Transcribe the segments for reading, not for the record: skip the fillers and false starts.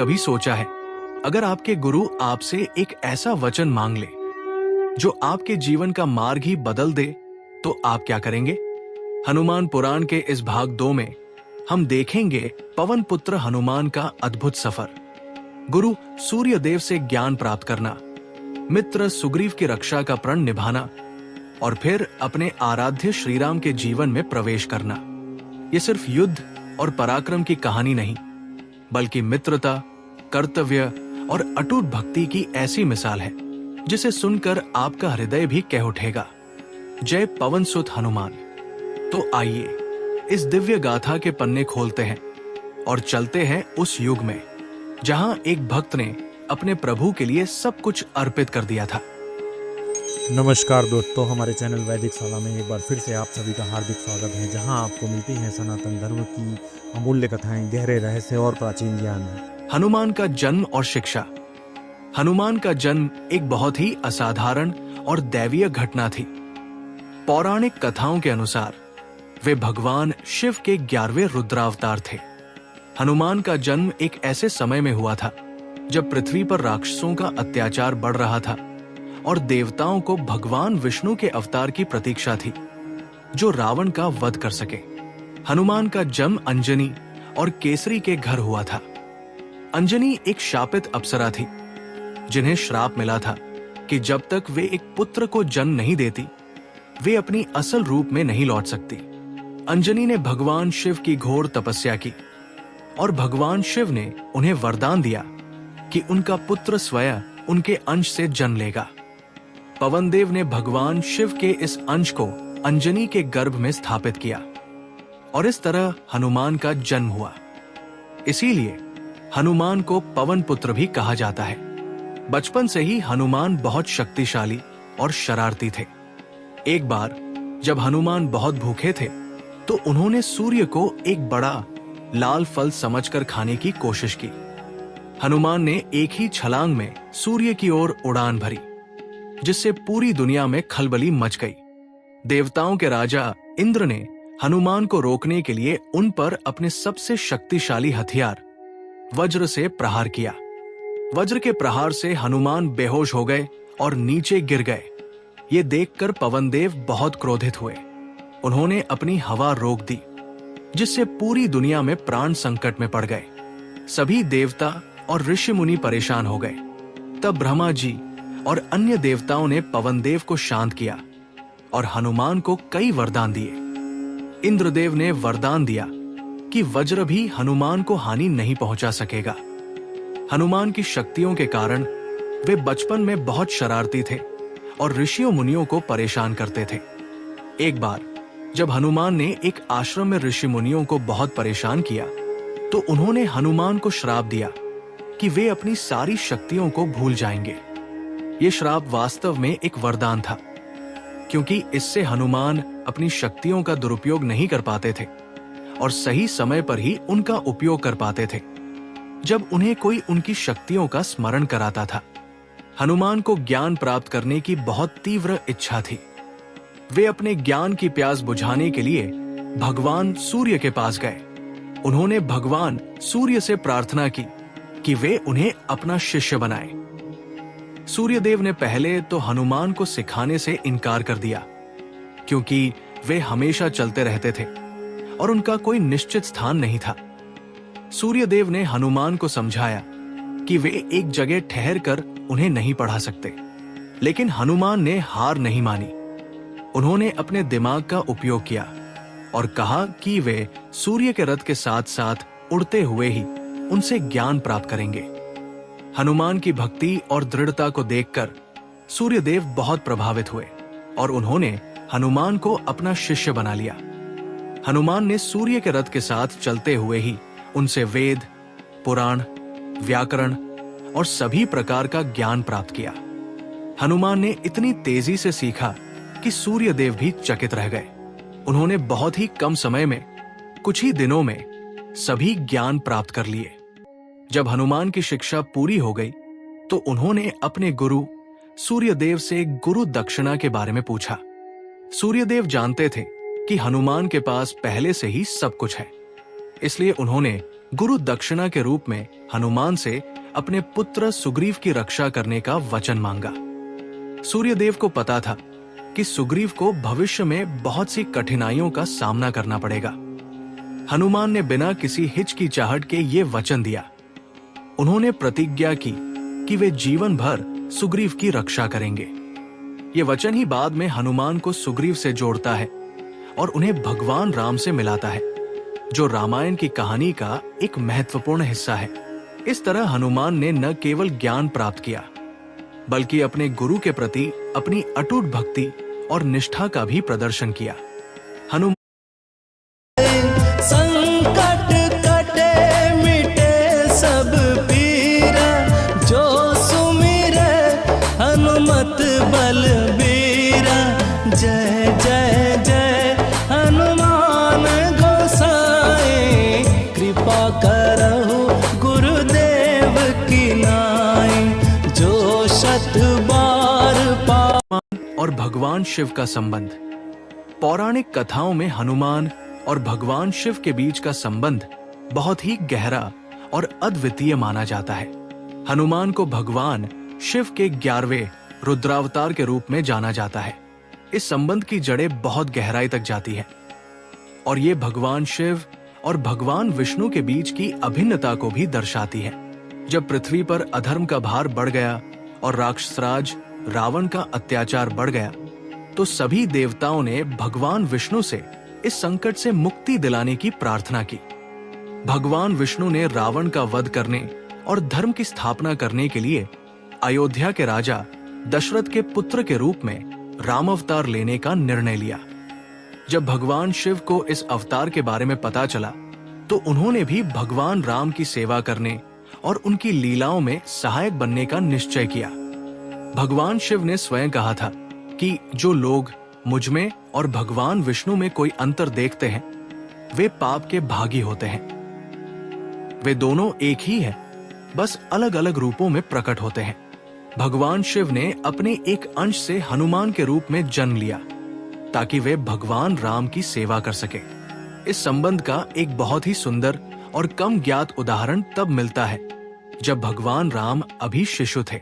कभी सोचा है, अगर आपके गुरु आपसे एक ऐसा वचन मांग ले जो आपके जीवन का मार्ग ही बदल दे, तो आप क्या करेंगे? हनुमान पुराण के इस भाग 2 में हम देखेंगे पवन पुत्र हनुमान का अद्भुत सफर, गुरु सूर्य देव से ज्ञान प्राप्त करना, मित्र सुग्रीव की रक्षा का प्रण निभाना और फिर अपने आराध्य श्रीराम के जीवन में प्रवेश करना। ये सिर्फ युद्ध और पराक्रम की कहानी नहीं, बल्कि मित्रता, कर्तव्य और अटूट भक्ति की ऐसी मिसाल है जिसे सुनकर आपका हृदय भी कह उठेगा, जय पवन सुत हनुमान। तो आइए इस दिव्य गाथा के पन्ने खोलते हैं और चलते हैं उस युग में जहां एक भक्त ने अपने प्रभु के लिए सब कुछ अर्पित कर दिया था। नमस्कार दोस्तों, हमारे चैनल वैदिक शाला में एक बार फिर से आप सभी का हार्दिक स्वागत है, जहां आपको मिलती हैं सनातन धर्म की अमूल्य कथाएं, गहरे रहस्य और प्राचीन ज्ञान। हनुमान का जन्म और शिक्षा। हनुमान का जन्म एक बहुत ही असाधारण और दैवीय घटना थी। पौराणिक कथाओं के अनुसार वे भगवान शिव के 11वें रुद्रावतार थे। हनुमान का जन्म एक ऐसे समय में हुआ था जब पृथ्वी पर राक्षसों का अत्याचार बढ़ रहा था और देवताओं को भगवान विष्णु के अवतार की प्रतीक्षा थी जो रावण का वध कर सके। हनुमान का जन्म अंजनी और केसरी के घर हुआ था। अंजनी एक शापित अप्सरा थी जिन्हें श्राप मिला था कि जब तक वे एक पुत्र को जन्म नहीं देती, वे अपनी असल रूप में नहीं लौट सकती। अंजनी ने भगवान शिव की घोर तपस्या की और भगवान शिव ने उन्हें वरदान दिया कि उनका पुत्र स्वयं उनके अंश से जन्म लेगा। पवन देव ने भगवान शिव के इस अंश को अंजनी के गर्भ में स्थापित किया और इस तरह हनुमान का जन्म हुआ। इसीलिए हनुमान को पवन पुत्र भी कहा जाता है। बचपन से ही हनुमान बहुत शक्तिशाली और शरारती थे। एक बार जब हनुमान बहुत भूखे थे तो उन्होंने सूर्य को एक बड़ा लाल फल समझकर खाने की कोशिश की। हनुमान ने एक ही छलांग में सूर्य की ओर उड़ान भरी, जिससे पूरी दुनिया में खलबली मच गई। देवताओं के राजा इंद्र ने हनुमान को रोकने के लिए उन पर अपने सबसे शक्तिशाली हथियार वज्र से प्रहार किया। वज्र के प्रहार से हनुमान बेहोश हो गए और नीचे गिर गए। ये देखकर पवन देव बहुत क्रोधित हुए। उन्होंने अपनी हवा रोक दी, जिससे पूरी दुनिया में प्राण संकट में पड़ गए। सभी देवता और ऋषि मुनि परेशान हो गए। तब ब्रह्मा जी और अन्य देवताओं ने पवन देव को शांत किया और हनुमान को कई वरदान दिए। इंद्रदेव ने वरदान दिया कि वज्र भी हनुमान को हानि नहीं पहुंचा सकेगा। हनुमान की शक्तियों के कारण वे बचपन में बहुत शरारती थे और ऋषियों मुनियों को परेशान करते थे। एक बार जब हनुमान ने एक आश्रम में ऋषि मुनियों को बहुत परेशान किया तो उन्होंने हनुमान को श्राप दिया कि वे अपनी सारी शक्तियों को भूल जाएंगे। ये श्राप वास्तव में एक वरदान था, क्योंकि इससे हनुमान अपनी शक्तियों का दुरुपयोग नहीं कर पाते थे और सही समय पर ही उनका उपयोग कर पाते थे, जब उन्हें कोई उनकी शक्तियों का स्मरण कराता था। हनुमान को ज्ञान प्राप्त करने की बहुत तीव्र इच्छा थी। वे अपने ज्ञान की प्यास बुझाने के लिए भगवान सूर्य के पास गए। उन्होंने भगवान सूर्य से प्रार्थना की कि वे उन्हें अपना शिष्य बनाएं। सूर्यदेव ने पहले तो हनुमान को सिखाने से इनकार कर दिया, क्योंकि वे हमेशा चलते रहते थे और उनका कोई निश्चित स्थान नहीं था। सूर्यदेव ने हनुमान को समझाया कि वे एक जगह ठहर कर उन्हें नहीं पढ़ा सकते, लेकिन हनुमान ने हार नहीं मानी। उन्होंने अपने दिमाग का उपयोग किया और कहा कि वे सूर्य के रथ के साथ साथ उड़ते हुए ही उनसे ज्ञान प्राप्त करेंगे। हनुमान की भक्ति और दृढ़ता को देखकर सूर्यदेव बहुत प्रभावित हुए और उन्होंने हनुमान को अपना शिष्य बना लिया। हनुमान ने सूर्य के रथ के साथ चलते हुए ही उनसे वेद, पुराण, व्याकरण और सभी प्रकार का ज्ञान प्राप्त किया। हनुमान ने इतनी तेजी से सीखा कि सूर्यदेव भी चकित रह गए। उन्होंने बहुत ही कम समय में, कुछ ही दिनों में सभी ज्ञान प्राप्त कर लिए। जब हनुमान की शिक्षा पूरी हो गई तो उन्होंने अपने गुरु सूर्यदेव से गुरु दक्षिणा के बारे में पूछा। सूर्यदेव जानते थे कि हनुमान के पास पहले से ही सब कुछ है, इसलिए उन्होंने गुरु दक्षिणा के रूप में हनुमान से अपने पुत्र सुग्रीव की रक्षा करने का वचन मांगा। सूर्यदेव को पता था कि सुग्रीव को भविष्य में बहुत सी कठिनाइयों का सामना करना पड़ेगा। हनुमान ने बिना किसी हिचकिचाहट के ये वचन दिया। उन्होंने प्रतिज्ञा की कि वे जीवन भर सुग्रीव की रक्षा करेंगे। ये वचन ही बाद में हनुमान को सुग्रीव से जोड़ता है और उन्हें भगवान राम से मिलाता है, जो रामायण की कहानी का एक महत्वपूर्ण हिस्सा है। इस तरह हनुमान ने न केवल ज्ञान प्राप्त किया, बल्कि अपने गुरु के प्रति अपनी अटूट भक्ति और निष्ठा का भी प्रदर्शन किया। हनुमान संकट कटे मिटे सब पीरा, जो सुमिरे हनुमत बलबीरा। जय जय जय हनुमान गोसाई, कृपा करहु गुरुदेव की नाई। जो शत बार पा और भगवान शिव का संबंध। पौराणिक कथाओं में हनुमान और भगवान शिव के बीच का संबंध बहुत ही गहरा और अद्वितीय माना जाता है। हनुमान को भगवान शिव के 11वें रुद्रावतार के रूप में जाना जाता है। इस संबंध की जड़ें बहुत गहराई तक जाती है और ये भगवान शिव और भगवान विष्णु के बीच की अभिन्नता को भी दर्शाती है। जब पृथ्वी पर अधर्म का भार बढ़ गया और राक्षसराज रावण का अत्याचार बढ़ गया, तो सभी देवताओं ने भगवान विष्णु से इस संकट से मुक्ति दिलाने की प्रार्थना की। भगवान विष्णु ने रावण का वध करने और धर्म की स्थापना करने के लिए अयोध्या के राजा दशरथ के पुत्र के रूप में राम अवतार लेने का निर्णय लिया। जब भगवान शिव को इस अवतार के बारे में पता चला, तो उन्होंने भी भगवान राम की सेवा करने और उनकी लीलाओं में सहायक बनने का निश्चय किया। भगवान शिव ने स्वयं कहा था कि जो लोग मुझ में और भगवान विष्णु में कोई अंतर देखते हैं, वे पाप के भागी होते हैं। वे दोनों एक ही हैं, बस अलग अलग रूपों में प्रकट होते हैं। भगवान शिव ने अपने एक अंश से हनुमान के रूप में जन्म लिया, ताकि वे भगवान राम की सेवा कर सके। इस संबंध का एक बहुत ही सुंदर और कम ज्ञात उदाहरण तब मिलता है जब भगवान राम अभी शिशु थे।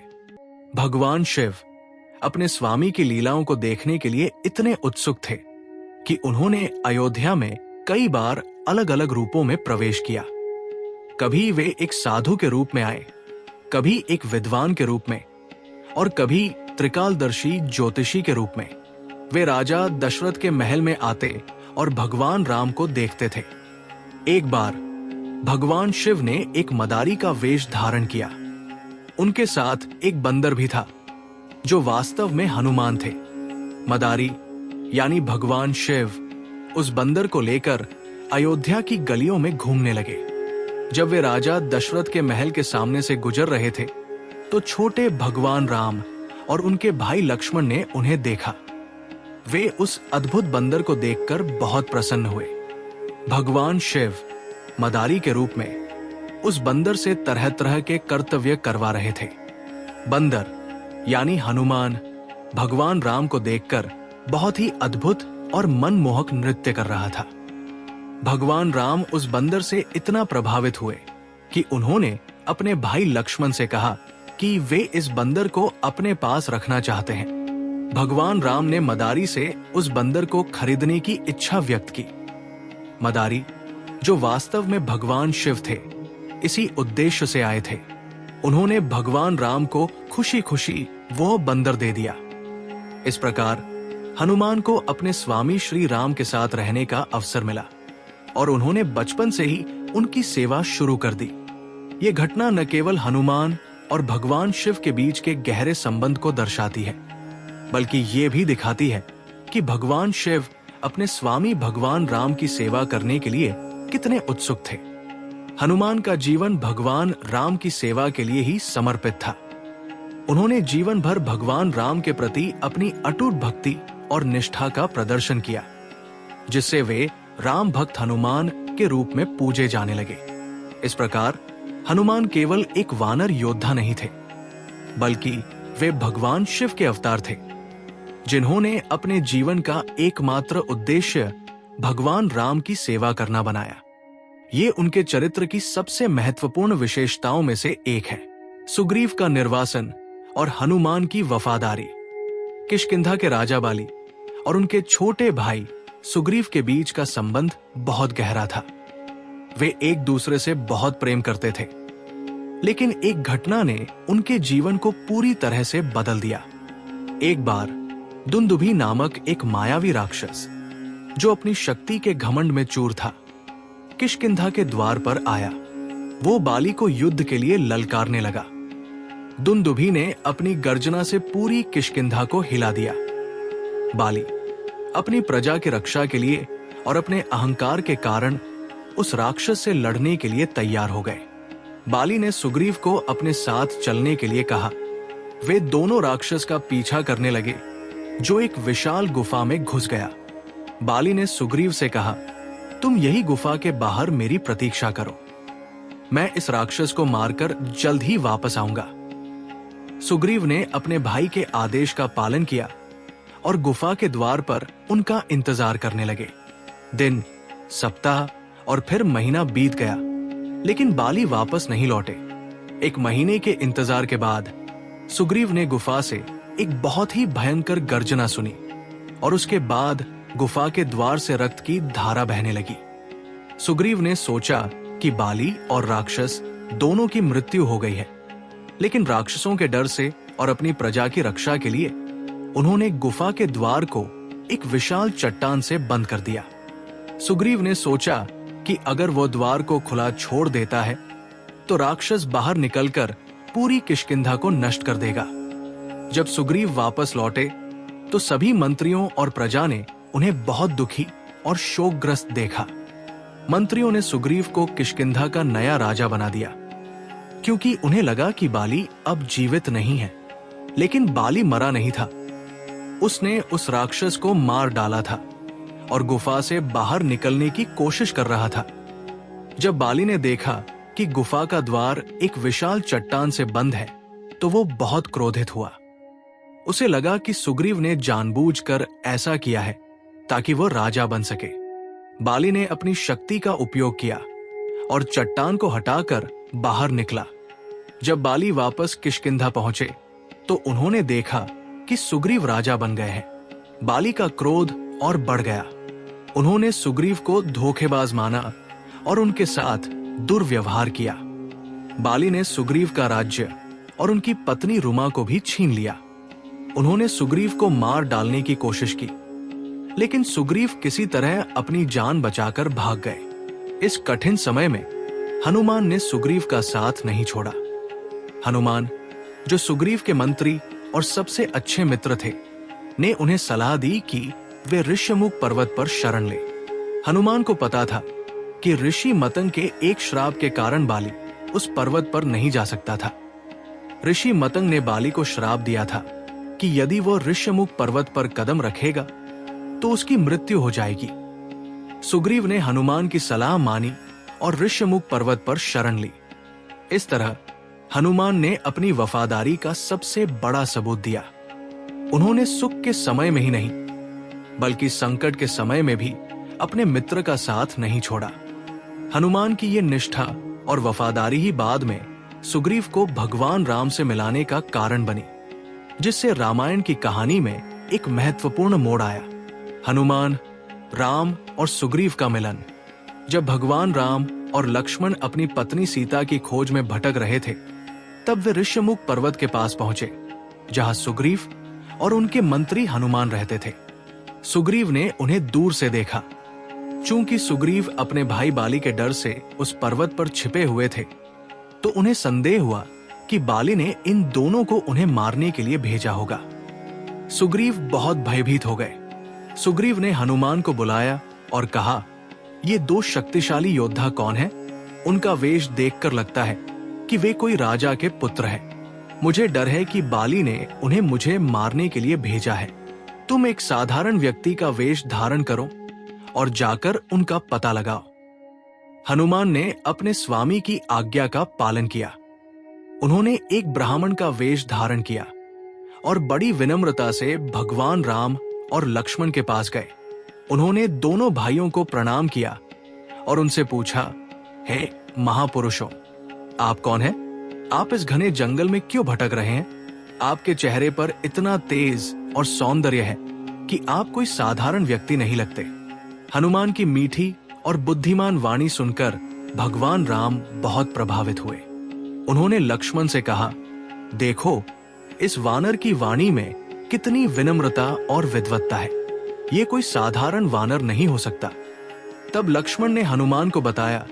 भगवान शिव अपने स्वामी की लीलाओं को देखने के लिए इतने उत्सुक थे कि उन्होंने अयोध्या में कई बार अलग अलग रूपों में प्रवेश किया। कभी वे एक साधु के रूप में आए, कभी एक विद्वान के रूप में, और कभी त्रिकालदर्शी ज्योतिषी के रूप में। वे राजा दशरथ के महल में आते और भगवान राम को देखते थे। एक बार भगवान शिव ने एक मदारी का वेश धारण किया। उनके साथ एक बंदर भी था, जो वास्तव में हनुमान थे। मदारी यानी भगवान शिव उस बंदर को लेकर अयोध्या की गलियों में घूमने लगे। जब वे राजा दशरथ के महल के सामने से गुजर रहे थे, तो छोटे भगवान राम और उनके भाई लक्ष्मण ने उन्हें देखा। वे उस अद्भुत बंदर को देखकर बहुत प्रसन्न हुए। भगवान शिव मदारी के रूप में उस बंदर से तरह तरह के कर्तव्य करवा रहे थे। बंदर यानी हनुमान भगवान राम को देखकर बहुत ही अद्भुत और मनमोहक नृत्य कर रहा था। भगवान राम उस बंदर से इतना प्रभावित हुए कि उन्होंने अपने भाई लक्ष्मण से कहा कि वे इस बंदर को अपने पास रखना चाहते हैं। भगवान राम ने मदारी से उस बंदर को खरीदने की इच्छा व्यक्त की। मदारी, जो वास्तव में भगवान शिव थे, इसी उद्देश्य से आए थे। उन्होंने भगवान राम को खुशी खुशी वो बंदर दे दिया। इस प्रकार हनुमान को अपने स्वामी श्री राम के साथ रहने का अवसर मिला और उन्होंने बचपन से ही उनकी सेवा शुरू कर दी। ये घटना न केवल हनुमान और भगवान शिव के बीच के गहरे संबंध को दर्शाती है, बल्कि ये भी दिखाती है कि भगवान शिव अपने स्वामी भगवान राम की सेवा करने के लिए कितने उत्सुक थे। हनुमान का जीवन भगवान राम की सेवा के लिए ही समर्पित था। उन्होंने जीवन भर भगवान राम के प्रति अपनी अटूट भक्ति और निष्ठा का प्रदर्शन किया, जिससे वे राम भक्त हनुमान के रूप में पूजे जाने लगे। इस प्रकार हनुमान केवल एक वानर योद्धा नहीं थे, बल्कि वे भगवान शिव के अवतार थे, जिन्होंने अपने जीवन का एकमात्र उद्देश्य भगवान राम की सेवा करना बनाया। ये उनके चरित्र की सबसे महत्वपूर्ण विशेषताओं में से एक है। सुग्रीव का निर्वासन और हनुमान की वफादारी। किष्किंधा के राजा बाली और उनके छोटे भाई सुग्रीव के बीच का संबंध बहुत गहरा था। वे एक दूसरे से बहुत प्रेम करते थे, लेकिन एक घटना ने उनके जीवन को पूरी तरह से बदल दिया। एक बार दुंदुभी नामक एक मायावी राक्षस, जो अपनी शक्ति के घमंड में चूर था, किष्किंधा के द्वार पर आया। वो बाली को युद्ध के लिए ललकारने लगा। दुंदुभी ने अपनी गर्जना से पूरी किष्किंधा को हिला दिया। बाली अपनी प्रजा की रक्षा के लिए और अपने अहंकार के कारण उस राक्षस से लड़ने के लिए तैयार हो गए। बाली ने सुग्रीव को अपने साथ चलने के लिए कहा। वे दोनों राक्षस का पीछा करने लगे, जो एक विशाल गुफा में घुस गया। बाली ने सुग्रीव से कहा, तुम यही गुफा के बाहर मेरी प्रतीक्षा करो, मैं इस राक्षस को मारकर जल्द ही वापस आऊंगा। सुग्रीव ने अपने भाई के आदेश का पालन किया और गुफा के द्वार पर उनका इंतजार करने लगे। दिन, सप्ताह और फिर महीना बीत गया, लेकिन बाली वापस नहीं लौटे। एक महीने के इंतजार के बाद सुग्रीव ने गुफा से एक बहुत ही भयंकर गर्जना सुनी और उसके बाद गुफा के द्वार से रक्त की धारा बहने लगी। सुग्रीव ने सोचा कि बाली और राक्षस दोनों की मृत्यु हो गई है, लेकिन राक्षसों के डर से और अपनी प्रजा की रक्षा के लिए उन्होंने गुफा के द्वार को एक विशाल चट्टान से बंद कर दिया। सुग्रीव ने सोचा कि अगर वो द्वार को खुला छोड़ देता है तो राक्षस बाहर निकलकर पूरी किष्किंधा को नष्ट कर देगा। जब सुग्रीव वापस लौटे तो सभी मंत्रियों और प्रजा ने उन्हें बहुत दुखी और शोकग्रस्त देखा। मंत्रियों ने सुग्रीव को किष्किंधा का नया राजा बना दिया, क्योंकि उन्हें लगा कि बाली अब जीवित नहीं है। लेकिन बाली मरा नहीं था। उसने उस राक्षस को मार डाला था और गुफा से बाहर निकलने की कोशिश कर रहा था। जब बाली ने देखा कि गुफा का द्वार एक विशाल चट्टान से बंद है, तो वो बहुत क्रोधित हुआ। उसे लगा कि सुग्रीव ने जानबूझकर ऐसा किया है ताकि वो राजा बन सके। बाली ने अपनी शक्ति का उपयोग किया और चट्टान को हटाकर बाहर निकला। जब बाली वापस किष्किंधा पहुंचे तो उन्होंने देखा कि सुग्रीव राजा बन गए हैं। बाली का क्रोध और बढ़ गया। उन्होंने सुग्रीव को धोखेबाज माना और उनके साथ दुर्व्यवहार किया। बाली ने सुग्रीव का राज्य और उनकी पत्नी रुमा को भी छीन लिया। उन्होंने सुग्रीव को मार डालने की कोशिश की, लेकिन सुग्रीव किसी तरह अपनी जान बचाकर भाग गए। इस कठिन समय में हनुमान ने सुग्रीव का साथ नहीं छोड़ा। हनुमान, जो सुग्रीव के मंत्री और सबसे अच्छे मित्र थे, ने उन्हें सलाह दी कि वे ऋष्यमुख पर्वत पर शरण ले। हनुमान को पता था कि ऋषि मतंग के एक श्राप के कारण बाली उस पर्वत पर नहीं जा सकता था। ऋषि मतंग ने बाली को श्राप दिया था कि यदि वो ऋष्यमुख पर्वत पर कदम रखेगा तो उसकी मृत्यु हो जाएगी। सुग्रीव ने हनुमान की सलाह मानी और ऋष्यमुख पर्वत पर शरण ली। इस तरह हनुमान ने अपनी वफादारी का सबसे बड़ा सबूत दिया। उन्होंने सुख के समय में ही नहीं, बल्कि संकट के समय में भी अपने मित्र का साथ नहीं छोड़ा। हनुमान की ये निष्ठा और वफादारी ही बाद में सुग्रीव को भगवान राम से मिलाने का कारण बनी, जिससे रामायण की कहानी में एक महत्वपूर्ण मोड़ आया। हनुमान, राम और सुग्रीव का मिलन। जब भगवान राम और लक्ष्मण अपनी पत्नी सीता की खोज में भटक रहे थे, तब वे ऋष्यमुख पर्वत के पास पहुंचे, जहां सुग्रीव और उनके मंत्री हनुमान रहते थे। सुग्रीव ने उन्हें दूर से देखा। चूंकि सुग्रीव अपने भाई बाली के डर से उस पर्वत पर छिपे हुए थे, तो उन्हें संदेह हुआ कि बाली ने इन दोनों को उन्हें मारने के लिए भेजा होगा। सुग्रीव बहुत भयभीत हो गए। सुग्रीव ने हनुमान को बुलाया और कहा, ये दो शक्तिशाली योद्धा कौन हैं? उनका वेश देखकर लगता है कि वे कोई राजा के पुत्र हैं। मुझे डर है कि बाली ने उन्हें मुझे मारने के लिए भेजा है। तुम एक साधारण व्यक्ति का वेश धारण करो और जाकर उनका पता लगाओ। हनुमान ने अपने स्वामी की आज्ञा का पालन किया। उन्होंने एक ब्राह्मण का वेश धारण किया और बड़ी विनम्रता से भगवान राम और लक्ष्मण के पास गए। उन्होंने दोनों भाइयों को प्रणाम किया और उनसे पूछा हे महापुरुषों, आप कौन हैं? आप इस घने जंगल में क्यों भटक रहे हैं? आपके चेहरे पर इतना तेज और सौंदर्य है कि आप कोई साधारण व्यक्ति नहीं लगते। हनुमान की मीठी और बुद्धिमान वाणी सुनकर भगवान राम बहुत प्रभावित हुए। उन्होंने लक्ष्मण से कहा, देखो, इस वानर की वाणी में कितनी विनम्रता और विद्वत्ता है। ये कोई साधारण वानर नहीं हो सकता। तब लक्ष्मण ने हनुमान को बताया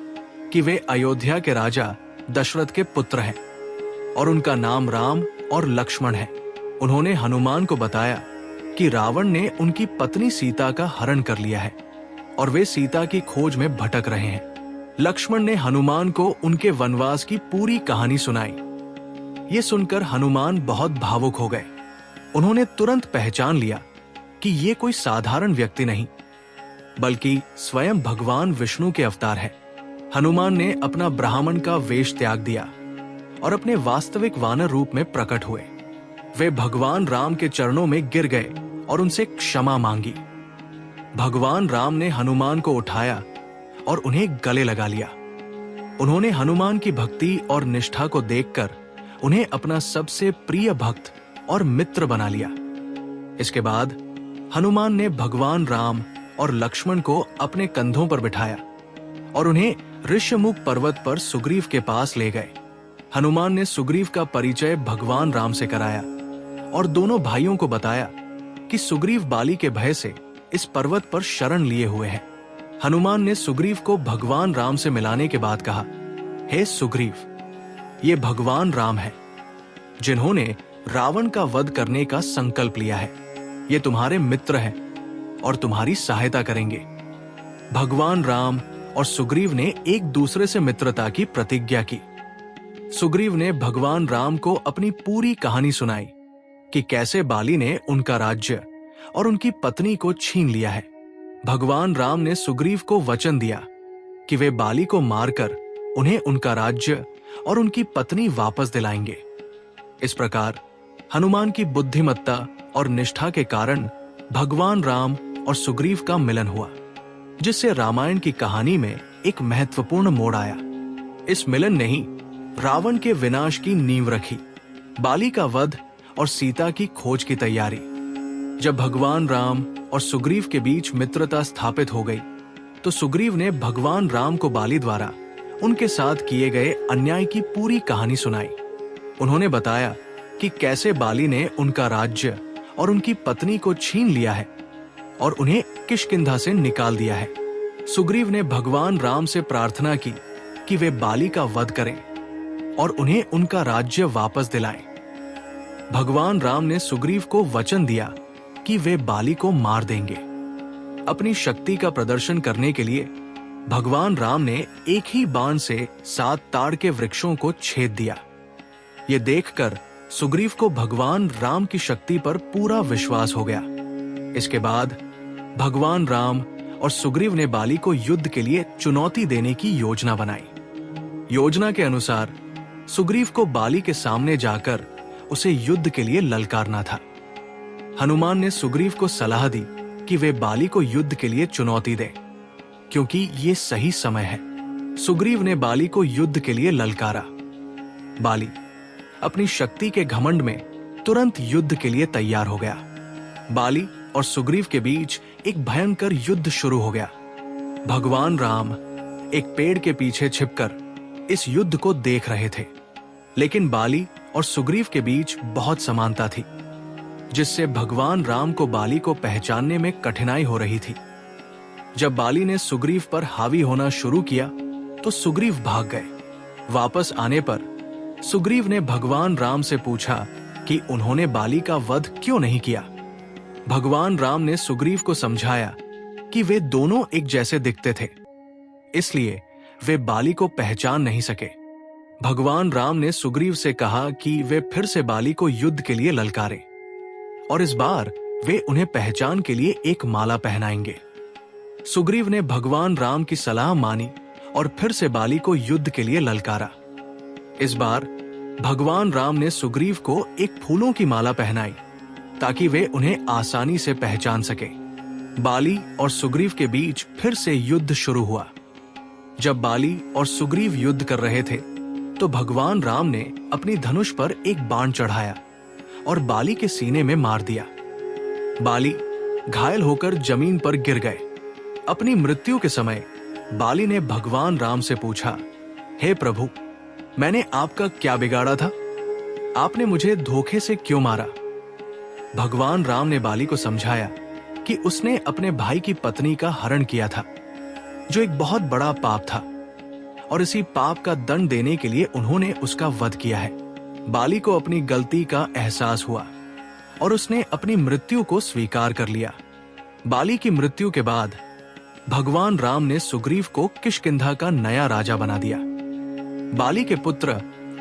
कि वे अयोध्या के राजा दशरथ के पुत्र हैं और उनका नाम राम और लक्ष्मण है। उन्होंने हनुमान को बताया कि रावण ने उनकी पत्नी सीता का हरण कर लिया है और वे सीता की खोज में भटक रहे हैं। लक्ष्मण ने हनुमान को उनके वनवास की पूरी कहानी सुनाई। ये सुनकर हनुमान बहुत भावुक हो गए। उन्होंने तुरंत पहचान लिया कि ये कोई साधारण व्यक्ति नहीं, बल्कि स्वयं भगवान विष्णु के अवतार है। हनुमान ने अपना ब्राह्मण का वेश त्याग दिया और अपने वास्तविक वानर रूप में प्रकट हुए। वे भगवान राम के चरणों में गिर गए और उनसे क्षमा मांगी। भगवान राम ने हनुमान को उठाया और उन्हें गले लगा लिया। उन्होंने हनुमान की भक्ति और निष्ठा को देखकर उन्हें अपना सबसे प्रिय भक्त और मित्र बना लिया। इसके बाद हनुमान ने भगवान राम और लक्ष्मण को अपने कंधों पर बिठाया और उन्हें ऋष्यमुख पर्वत पर सुग्रीव के पास ले गए। हनुमान ने सुग्रीव का परिचय भगवान राम से कराया और दोनों भाइयों को बताया कि सुग्रीव बाली के भय से इस पर्वत पर शरण लिए हुए हैं। हनुमान ने सुग्रीव को भगवान राम से मिलाने के बाद कहा, हे सुग्रीव, ये भगवान राम है जिन्होंने रावण का वध करने का संकल्प लिया है। ये तुम्हारे मित्र हैं और तुम्हारी सहायता करेंगे। भगवान राम और सुग्रीव ने एक दूसरे से मित्रता की प्रतिज्ञा की। सुग्रीव ने भगवान राम को अपनी पूरी कहानी सुनाई कि कैसे बाली ने उनका राज्य और उनकी पत्नी को छीन लिया है। भगवान राम ने सुग्रीव को वचन दिया कि वे बाली को मारकर उन्हें उनका राज्य और उनकी पत्नी वापस दिलाएंगे। इस प्रकार हनुमान की बुद्धिमत्ता और निष्ठा के कारण भगवान राम और सुग्रीव का मिलन हुआ, जिससे रामायण की कहानी में एक महत्वपूर्ण मोड़ आया। इस मिलन ने ही रावण के विनाश की नींव रखी, बाली का वध और सीता की खोज की तैयारी। जब भगवान राम और सुग्रीव के बीच मित्रता स्थापित हो गई, तो सुग्रीव ने भगवान राम को बाली द्वारा उनके साथ किए गए अन्याय की पूरी कहानी सुनाई। उन्होंने बताया कि कैसे बाली ने उनका राज्य और उनकी पत्नी को छीन लिया है और उन्हें किष्किंधा से निकाल दिया है। सुग्रीव ने भगवान राम से प्रार्थना की कि वे बाली का वध करें और उन्हें उनका राज्य वापस दिलाएं। भगवान राम ने सुग्रीव को वचन दिया कि वे बाली को मार देंगे। अपनी शक्ति का प्रदर्शन करने के लिए भगवान राम ने एक ही बाण से 7 ताड़ के वृक्षों को छेद दिया। ये देखकर सुग्रीव को भगवान राम की शक्ति पर पूरा विश्वास हो गया। इसके बाद भगवान राम और सुग्रीव ने बाली को युद्ध के लिए चुनौती देने की योजना बनाई। योजना के अनुसार सुग्रीव को बाली के सामने जाकर उसे युद्ध के लिए ललकारना था। हनुमान ने सुग्रीव को सलाह दी कि वे बाली को युद्ध के लिए चुनौती दें, क्योंकि ये सही समय है। सुग्रीव ने बाली को युद्ध के लिए ललकारा। बाली अपनी शक्ति के घमंड में तुरंत युद्ध के लिए तैयार हो गया। बाली और सुग्रीव के बीच एक भयंकर युद्ध शुरू हो गया। भगवान राम एक पेड़ के पीछे छिपकर इस युद्ध को देख रहे थे, लेकिन बाली और सुग्रीव के बीच बहुत समानता थी, जिससे भगवान राम को बाली को पहचानने में कठिनाई हो रही थी। जब बाली ने सुग्रीव पर हावी होना शुरू किया तो सुग्रीव भाग गए। वापस आने पर सुग्रीव ने भगवान राम से पूछा कि उन्होंने बाली का वध क्यों नहीं किया। भगवान राम ने सुग्रीव को समझाया कि वे दोनों एक जैसे दिखते थे, इसलिए वे बाली को पहचान नहीं सके। भगवान राम ने सुग्रीव से कहा कि वे फिर से बाली को युद्ध के लिए ललकारें और इस बार वे उन्हें पहचान के लिए एक माला पहनाएंगे। सुग्रीव ने भगवान राम की सलाह मानी और फिर से बाली को युद्ध के लिए ललकारा। इस बार भगवान राम ने सुग्रीव को एक फूलों की माला पहनाई ताकि वे उन्हें आसानी से पहचान सके। बाली और सुग्रीव के बीच फिर से युद्ध शुरू हुआ। जब बाली और सुग्रीव युद्ध कर रहे थे तो भगवान राम ने अपनी धनुष पर एक बाण चढ़ाया और बाली के सीने में मार दिया। बाली घायल होकर जमीन पर गिर गए। अपनी मृत्यु के समय बाली ने भगवान राम से पूछा, हे प्रभु, मैंने आपका क्या बिगाड़ा था? आपने मुझे धोखे से क्यों मारा? भगवान राम ने बाली को समझाया कि उसने अपने भाई की पत्नी का हरण किया था, जो एक बहुत बड़ा पाप था, और इसी पाप का दंड देने के लिए उन्होंने उसका वध किया है। बाली को अपनी गलती का एहसास हुआ और उसने अपनी मृत्यु को स्वीकार कर लिया। बाली की मृत्यु के बाद भगवान राम ने सुग्रीव को किष्किंधा का नया राजा बना दिया। बाली के पुत्र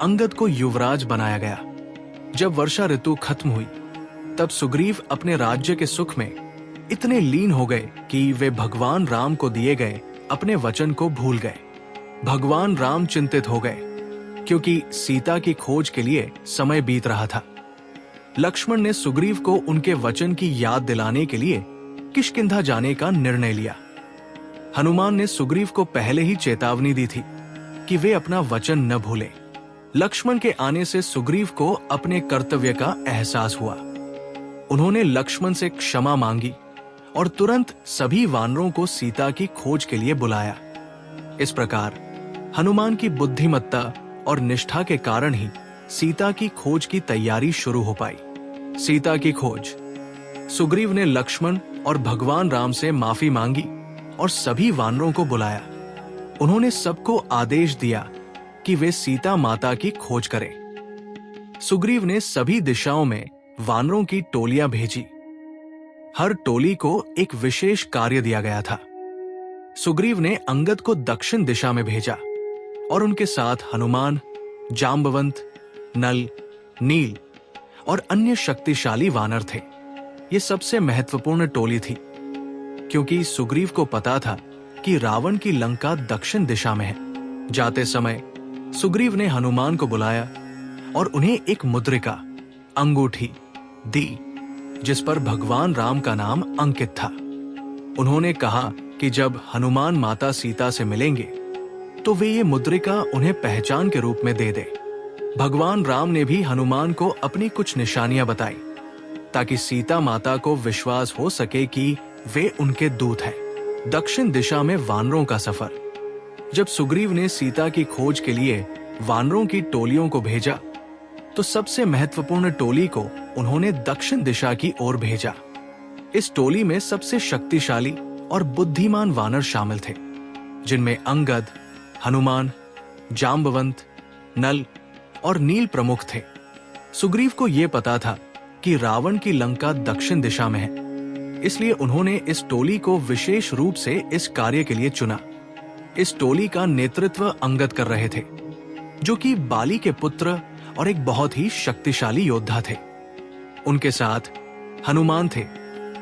अंगद को युवराज बनाया गया। जब वर्षा ऋतु खत्म हुई तब सुग्रीव अपने राज्य के सुख में इतने लीन हो गए कि वे भगवान राम को दिए गए अपने वचन को भूल गए। भगवान राम चिंतित हो गए क्योंकि सीता की खोज के लिए समय बीत रहा था। लक्ष्मण ने सुग्रीव को उनके वचन की याद दिलाने के लिए किष्किंधा जाने का निर्णय लिया। हनुमान ने सुग्रीव को पहले ही चेतावनी दी थी कि वे अपना वचन न भूलें। लक्ष्मण के आने से सुग्रीव को अपने कर्तव्य का एहसास हुआ। उन्होंने लक्ष्मण से क्षमा मांगी और तुरंत सभी वानरों को सीता की खोज के लिए बुलाया। इस प्रकार हनुमान की बुद्धिमत्ता और निष्ठा के कारण ही सीता की खोज की तैयारी शुरू हो पाई। सीता की खोज। सुग्रीव ने लक्ष्मण और भगवान राम से माफी मांगी और सभी वानरों को बुलाया। उन्होंने सबको आदेश दिया कि वे सीता माता की खोज करें। सुग्रीव ने सभी दिशाओं में वानरों की टोलियां भेजी। हर टोली को एक विशेष कार्य दिया गया था। सुग्रीव ने अंगद को दक्षिण दिशा में भेजा और उनके साथ हनुमान, जाम्बवंत, नल, नील और अन्य शक्तिशाली वानर थे। ये सबसे महत्वपूर्ण टोली थी क्योंकि सुग्रीव को पता था कि रावण की लंका दक्षिण दिशा में है। जाते समय सुग्रीव ने हनुमान को बुलाया और उन्हें एक मुद्रिका, अंगूठी दी जिस पर भगवान राम का नाम अंकित था। उन्होंने कहा कि जब हनुमान माता सीता से मिलेंगे तो वे ये मुद्रिका उन्हें पहचान के रूप में दे दे। भगवान राम ने भी हनुमान को अपनी कुछ निशानियां बताई ताकि सीता माता को विश्वास हो सके कि वे उनके दूत हैं। दक्षिण दिशा में वानरों का सफर। जब सुग्रीव ने सीता की खोज के लिए वानरों की टोलियों को भेजा तो सबसे महत्वपूर्ण टोली को उन्होंने दक्षिण दिशा की ओर भेजा। इस टोली में सबसे शक्तिशाली और बुद्धिमान वानर शामिल थे, जिनमें अंगद, हनुमान, जाम्बवंत, नल और नील प्रमुख थे। सुग्रीव को यह पता था कि रावण की लंका दक्षिण दिशा में है, इसलिए उन्होंने इस टोली को विशेष रूप से इस कार्य के लिए चुना। इस टोली का नेतृत्व अंगद कर रहे थे, जो कि बाली के पुत्र और एक बहुत ही शक्तिशाली योद्धा थे। उनके साथ हनुमान थे,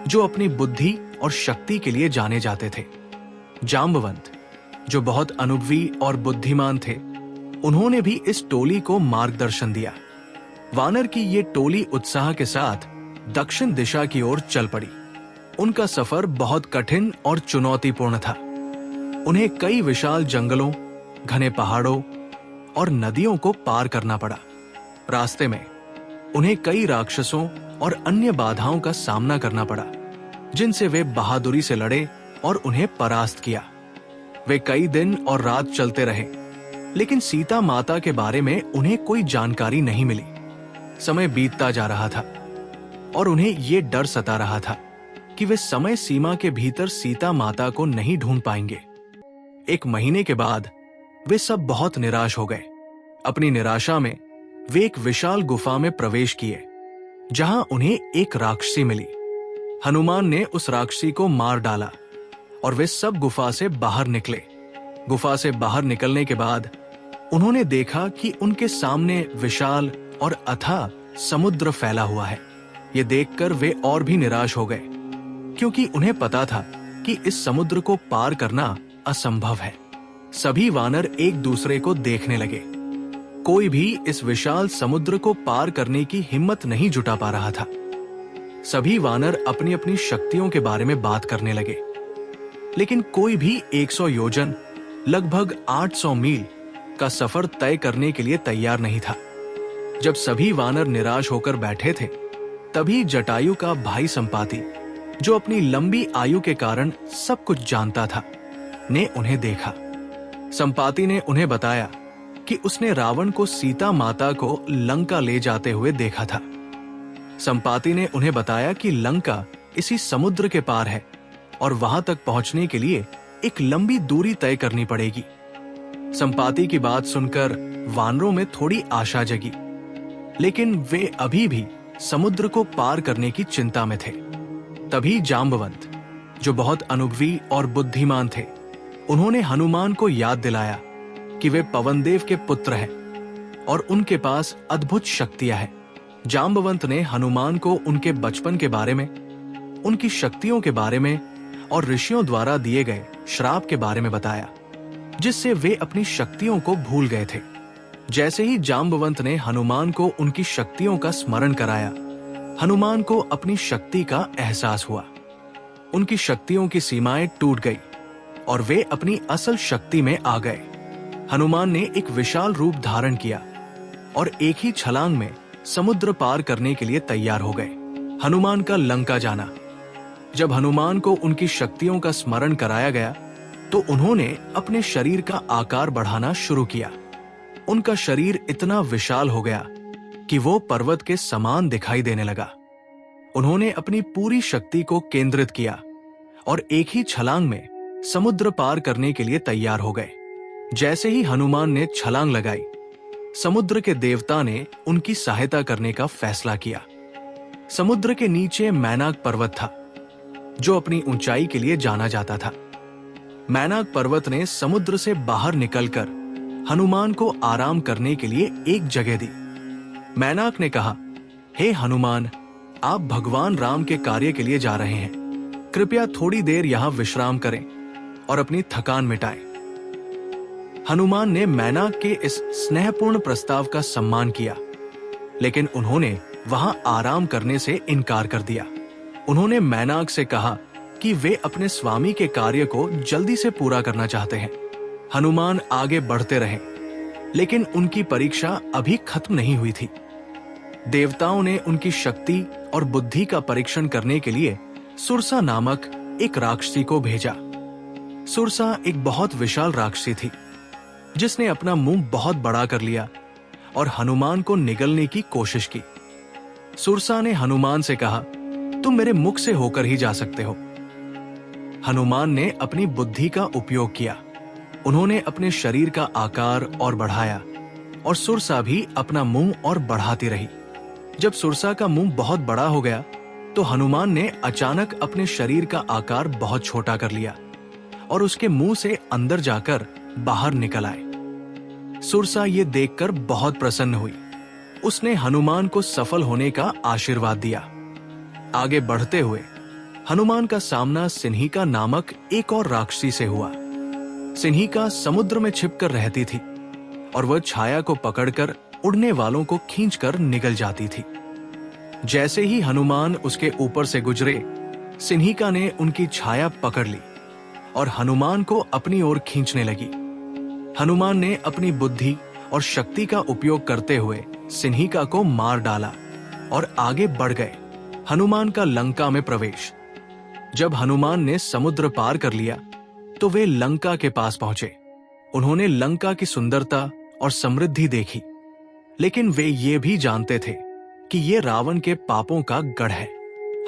जो अपनी बुद्धि और शक्ति के लिए जाने जाते थे। जाम्बवंत, जो बहुत अनुभवी और बुद्धिमान थे, उन्होंने भी इस टोली को मार्गदर्शन दिया। वानर की ये टोली उत्साह के साथ दक्षिण दिशा की ओर चल पड़ी। उनका सफर बहुत कठिन और चुनौतीपूर्ण था। उन्हें कई विशाल जंगलों, घने पहाड़ों और नदियों को पार करना पड़ा। रास्ते में उन्हें कई राक्षसों और अन्य बाधाओं का सामना करना पड़ा, जिनसे वे बहादुरी से लड़े और उन्हें परास्त किया। वे कई दिन और रात चलते रहे, लेकिन सीता माता के बारे में उन्हें कोई जानकारी नहीं मिली। समय बीतता जा रहा था और उन्हें ये डर सता रहा था कि वे समय सीमा के भीतर सीता माता को नहीं ढूंढ पाएंगे। 1 महीने के बाद वे सब बहुत निराश हो गए। अपनी निराशा में वे एक विशाल गुफा में प्रवेश किए, जहां उन्हें एक राक्षसी मिली। हनुमान ने उस राक्षसी को मार डाला और वे सब गुफा से बाहर निकले। गुफा से बाहर निकलने के बाद उन्होंने देखा कि उनके सामने विशाल और अथाह समुद्र फैला हुआ है। ये देखकर वे और भी निराश हो गए, क्योंकि उन्हें पता था कि इस समुद्र को पार करना असंभव है। सभी वानर एक दूसरे को देखने लगे। कोई भी इस विशाल समुद्र को पार करने की हिम्मत नहीं जुटा पा रहा था। सभी वानर अपनी अपनी शक्तियों के बारे में बात करने लगे, लेकिन कोई भी 100 योजन लगभग 800 मील का सफर तय करने के लिए तैयार नहीं था। जब सभी वानर निराश होकर बैठे थे, तभी जटायु का भाई संपाति, जो अपनी लंबी आयु के कारण सब कुछ जानता था, ने उन्हें देखा। संपाति ने उन्हें बताया कि उसने रावण को सीता माता को लंका ले जाते हुए देखा था। संपाति ने उन्हें बताया कि लंका इसी समुद्र के पार है और वहां तक पहुंचने के लिए एक लंबी दूरी तय करनी पड़ेगी। संपाति की बात सुनकर वानरों में थोड़ी आशा जगी, लेकिन वे अभी भी समुद्र को पार करने की चिंता में थे। तभी जांबवंत, जो बहुत अनुभवी और बुद्धिमान थे, उन्होंने हनुमान को याद दिलाया कि वे पवनदेव के पुत्र हैं और उनके पास अद्भुत शक्तियां हैं। जांबवंत ने हनुमान को उनके बचपन के बारे में, उनकी शक्तियों के बारे में और ऋषियों द्वारा दिए गए श्राप के बारे में बताया, जिससे वे अपनी शक्तियों को भूल गए थे। जैसे ही जांबवंत ने हनुमान को उनकी शक्तियों का स्मरण कराया, हनुमान को अपनी शक्ति का एहसास हुआ। उनकी शक्तियों की सीमाएं टूट गई और वे अपनी असल शक्ति में आ गए। हनुमान ने एक विशाल रूप धारण किया और एक ही छलांग में समुद्र पार करने के लिए तैयार हो गए। हनुमान का लंका जाना। जब हनुमान को उनकी शक्तियों का स्मरण कराया गया, तो उन्होंने अपने शरीर का आकार बढ़ाना शुरू किया। उनका शरीर इतना विशाल हो गया कि वो पर्वत के समान दिखाई देने लगा। उन्होंने अपनी पूरी शक्ति को केंद्रित किया और एक ही छलांग में समुद्र पार करने के लिए तैयार हो गए। जैसे ही हनुमान ने छलांग लगाई, समुद्र के देवता ने उनकी सहायता करने का फैसला किया। समुद्र के नीचे मैनाक पर्वत था, जो अपनी ऊंचाई के लिए जाना जाता था। मैनाक पर्वत ने समुद्र से बाहर निकलकर हनुमान को आराम करने के लिए एक जगह दी। मैनाक ने कहा, हे हनुमान, आप भगवान राम के कार्य के लिए जा रहे हैं, कृपया थोड़ी देर यहां विश्राम करें और अपनी थकान मिटाएं। हनुमान ने मैनाक के इस स्नेहपूर्ण प्रस्ताव का सम्मान किया, लेकिन उन्होंने वहां आराम करने से इनकार कर दिया। उन्होंने मैनाक से कहा कि वे अपने स्वामी के कार्य को जल्दी से पूरा करना चाहते हैं। हनुमान आगे बढ़ते रहे, लेकिन उनकी परीक्षा अभी खत्म नहीं हुई थी। देवताओं ने उनकी शक्ति और बुद्धि का परीक्षण करने के लिए सुरसा नामक एक राक्षसी को भेजा। सुरसा एक बहुत विशाल राक्षसी थी, जिसने अपना मुंह बहुत बड़ा कर लिया और हनुमान को निगलने की कोशिश की। सुरसा ने हनुमान से कहा, तुम मेरे मुख से होकर ही जा सकते हो। हनुमान ने अपनी बुद्धि का उपयोग किया। उन्होंने अपने शरीर का आकार और बढ़ाया और सुरसा भी अपना मुंह और बढ़ाती रही। जब सुरसा का मुंह बहुत बड़ा हो गया, तो हनुमान ने अचानक अपने शरीर का आकार बहुत छोटा कर लिया और उसके मुंह से अंदर जाकर बाहर निकल आए। सुरसा ये देखकर बहुत प्रसन्न हुई। उसने हनुमान को सफल होने का आशीर्वाद दिया। आगे बढ़ते हुए हनुमान का सामना सिन्हिका नामक एक और राक्षसी से हुआ। सिन्हिका समुद्र में छिपकर रहती थी और वह छाया को पकड़कर उड़ने वालों को खींचकर निगल जाती थी। जैसे ही हनुमान उसके ऊपर से गुजरे, सिन्हिका ने उनकी छाया पकड़ ली और हनुमान को अपनी ओर खींचने लगी। हनुमान ने अपनी बुद्धि और शक्ति का उपयोग करते हुए सिन्हिका को मार डाला और आगे बढ़ गए। हनुमान का लंका में प्रवेश। जब हनुमान ने समुद्र पार कर लिया, तो वे लंका के पास पहुंचे। उन्होंने लंका की सुंदरता और समृद्धि देखी, लेकिन वे ये भी जानते थे कि ये रावण के पापों का गढ़ है।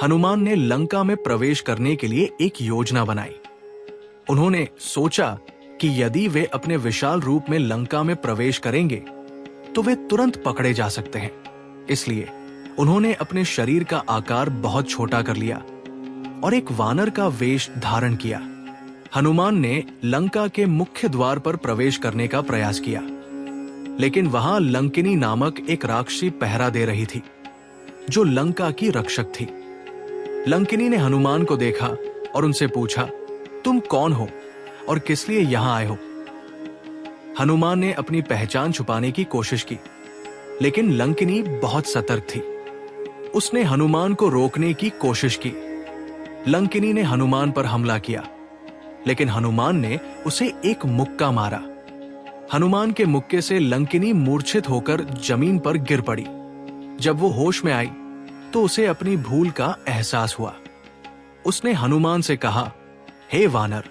हनुमान ने लंका में प्रवेश करने के लिए एक योजना बनाई। उन्होंने सोचा कि यदि वे अपने विशाल रूप में लंका में प्रवेश करेंगे, तो वे तुरंत पकड़े जा सकते हैं। इसलिए उन्होंने अपने शरीर का आकार बहुत छोटा कर लिया और एक वानर का वेश धारण किया। हनुमान ने लंका के मुख्य द्वार पर प्रवेश करने का प्रयास किया, लेकिन वहां लंकिनी नामक एक राक्षसी पहरा दे रही थी, जो लंका की रक्षक थी। लंकिनी ने हनुमान को देखा और उनसे पूछा, तुम कौन हो और किस लिए यहां आए हो? हनुमान ने अपनी पहचान छुपाने की कोशिश की, लेकिन लंकिनी बहुत सतर्क थी। उसने हनुमान को रोकने की कोशिश की। लंकिनी ने हनुमान पर हमला किया, लेकिन हनुमान ने उसे एक मुक्का मारा। हनुमान के मुक्के से लंकिनी मूर्छित होकर जमीन पर गिर पड़ी। जब वो होश में आई तो उसे अपनी भूल का एहसास हुआ। उसने हनुमान से कहा, हे वानर,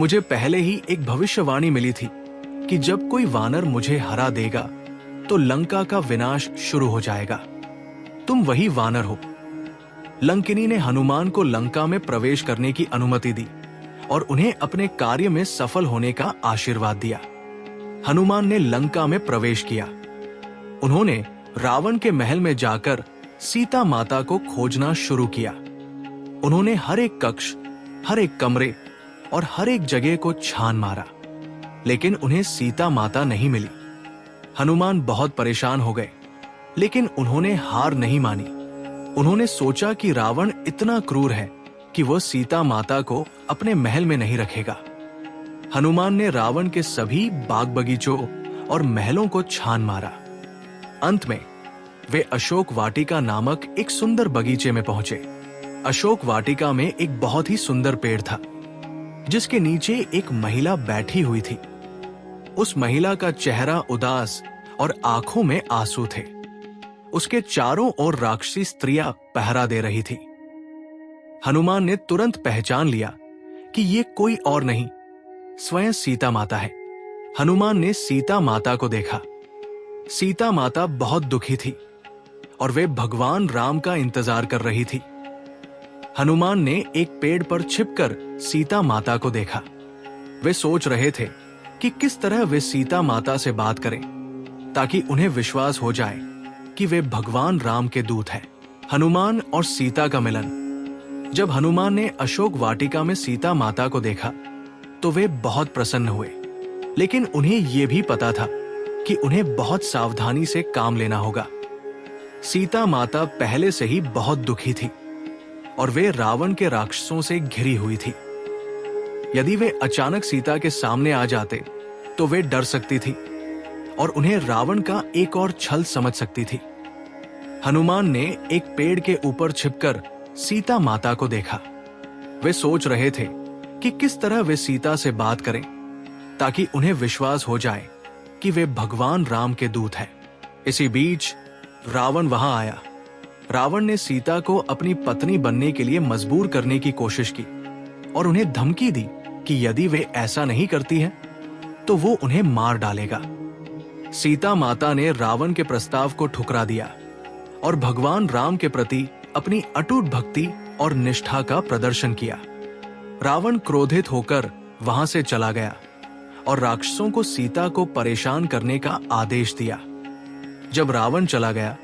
मुझे पहले ही एक भविष्यवाणी मिली थी कि जब कोई वानर मुझे हरा देगा तो लंका का विनाश शुरू हो जाएगा। तुम वही वानर हो। लंकिनी ने हनुमान को लंका में प्रवेश करने की अनुमति दी और उन्हें अपने कार्य में सफल होने का आशीर्वाद दिया। हनुमान ने लंका में प्रवेश किया। उन्होंने रावण के महल में जाकर सीता माता को खोजना शुरू किया। उन्होंने हर एक कक्ष, हर एक कमरे और हर एक जगह को छान मारा, लेकिन उन्हें सीता माता नहीं मिली। हनुमान बहुत परेशान हो गए, लेकिन उन्होंने हार नहीं मानी। उन्होंने सोचा कि रावण इतना क्रूर है कि वह सीता माता को अपने महल में नहीं रखेगा। हनुमान ने रावण के सभी बाग बगीचों और महलों को छान मारा। अंत में वे अशोक वाटिका नामक एक सुंदर बगीचे में पहुंचे। अशोक वाटिका में एक बहुत ही सुंदर पेड़ था, जिसके नीचे एक महिला बैठी हुई थी। उस महिला का चेहरा उदास और आंखों में आंसू थे। उसके चारों ओर राक्षसी स्त्रियां पहरा दे रही थी। हनुमान ने तुरंत पहचान लिया कि ये कोई और नहीं, स्वयं सीता माता है। हनुमान ने सीता माता को देखा। सीता माता बहुत दुखी थी और वे भगवान राम का इंतजार कर रही थी। हनुमान ने एक पेड़ पर छिपकर सीता माता को देखा। वे सोच रहे थे कि किस तरह वे सीता माता से बात करें ताकि उन्हें विश्वास हो जाए कि वे भगवान राम के दूत हैं। हनुमान और सीता का मिलन। जब हनुमान ने अशोक वाटिका में सीता माता को देखा तो वे बहुत प्रसन्न हुए, लेकिन उन्हें यह भी पता था कि उन्हें बहुत सावधानी से काम लेना होगा। सीता माता पहले से ही बहुत दुखी थी और वे रावण के राक्षसों से घिरी हुई थी। यदि वे अचानक सीता के सामने आ जाते तो वे डर सकती थी और उन्हें रावण का एक और छल समझ सकती थी। हनुमान ने एक पेड़ के ऊपर छिपकर सीता माता को देखा। वे सोच रहे थे कि किस तरह वे सीता से बात करें ताकि उन्हें विश्वास हो जाए कि वे भगवान राम के दूत हैं। इसी बीच रावण वहां आया। रावण ने सीता को अपनी पत्नी बनने के लिए मजबूर करने की कोशिश की और उन्हें धमकी दी कि यदि वे ऐसा नहीं करती हैं तो वो उन्हें मार डालेगा। सीता माता ने रावण के प्रस्ताव को ठुकरा दिया और भगवान राम के प्रति अपनी अटूट भक्ति और निष्ठा का प्रदर्शन किया। रावण क्रोधित होकर वहां से चला गया और राक्षसों को सीता को परेशान करने का आदेश दिया। जब रावण चला गया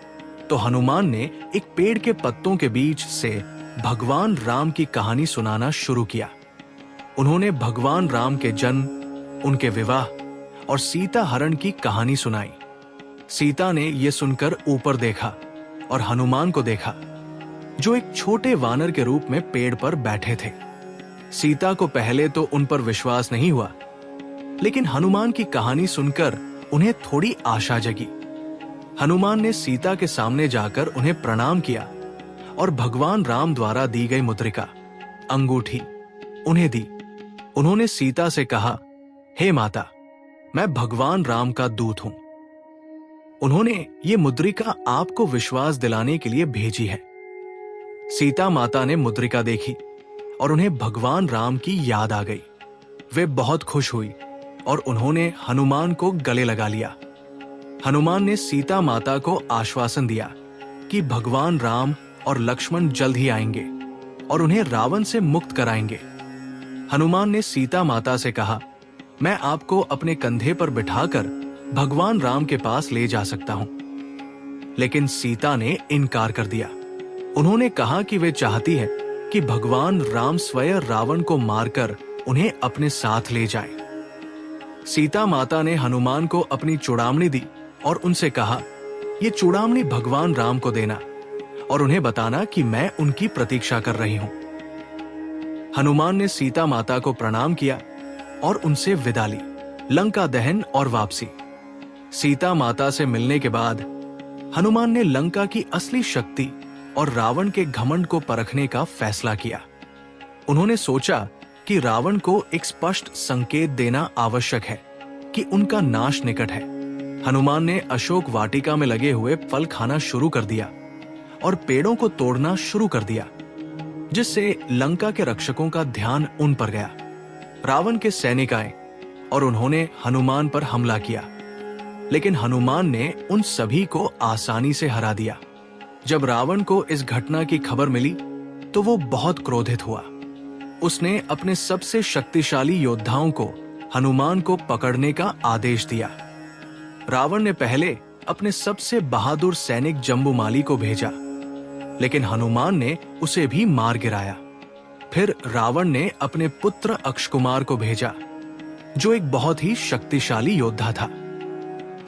तो हनुमान ने एक पेड़ के पत्तों के बीच से भगवान राम की कहानी सुनाना शुरू किया। उन्होंने भगवान राम के जन्म, उनके विवाह और सीता हरण की कहानी सुनाई। सीता ने यह सुनकर ऊपर देखा और हनुमान को देखा, जो एक छोटे वानर के रूप में पेड़ पर बैठे थे। सीता को पहले तो उन पर विश्वास नहीं हुआ, लेकिन हनुमान की कहानी सुनकर उन्हें थोड़ी आशा जगी। हनुमान ने सीता के सामने जाकर उन्हें प्रणाम किया और भगवान राम द्वारा दी गई मुद्रिका, अंगूठी, उन्हें दी। उन्होंने सीता से कहा, हे माता, मैं भगवान राम का दूत हूं। उन्होंने ये मुद्रिका आपको विश्वास दिलाने के लिए भेजी है। सीता माता ने मुद्रिका देखी और उन्हें भगवान राम की याद आ गई। वे बहुत खुश हुई और उन्होंने हनुमान को गले लगा लिया। हनुमान ने सीता माता को आश्वासन दिया कि भगवान राम और लक्ष्मण जल्द ही आएंगे और उन्हें रावण से मुक्त कराएंगे। हनुमान ने सीता माता से कहा, मैं आपको अपने कंधे पर बिठाकर भगवान राम के पास ले जा सकता हूं। लेकिन सीता ने इनकार कर दिया। उन्होंने कहा कि वे चाहती है कि भगवान राम स्वयं रावण को मारकर उन्हें अपने साथ ले जाए। सीता माता ने हनुमान को अपनी चूड़ामणि दी और उनसे कहा, ये चूड़ामणि भगवान राम को देना और उन्हें बताना कि मैं उनकी प्रतीक्षा कर रही हूं। हनुमान ने सीता माता को प्रणाम किया और उनसे विदा ली। लंका दहन और वापसी। सीता माता से मिलने के बाद हनुमान ने लंका की असली शक्ति और रावण के घमंड को परखने का फैसला किया। उन्होंने सोचा कि रावण को एक स्पष्ट संकेत देना आवश्यक है कि उनका नाश निकट है। हनुमान ने अशोक वाटिका में लगे हुए फल खाना शुरू कर दिया और पेड़ों को तोड़ना शुरू कर दिया, जिससे लंका के रक्षकों का ध्यान उन पर गया। रावण के सैनिक आए और उन्होंने हनुमान पर हमला किया, लेकिन हनुमान ने उन सभी को आसानी से हरा दिया। जब रावण को इस घटना की खबर मिली तो वो बहुत क्रोधित हुआ। उसने अपने सबसे शक्तिशाली योद्धाओं को हनुमान को पकड़ने का आदेश दिया। रावण ने पहले अपने सबसे बहादुर सैनिक जम्बूमाली को भेजा, लेकिन हनुमान ने उसे भी मार गिराया। फिर रावण ने अपने पुत्र अक्षकुमार को भेजा, जो एक बहुत ही शक्तिशाली योद्धा था।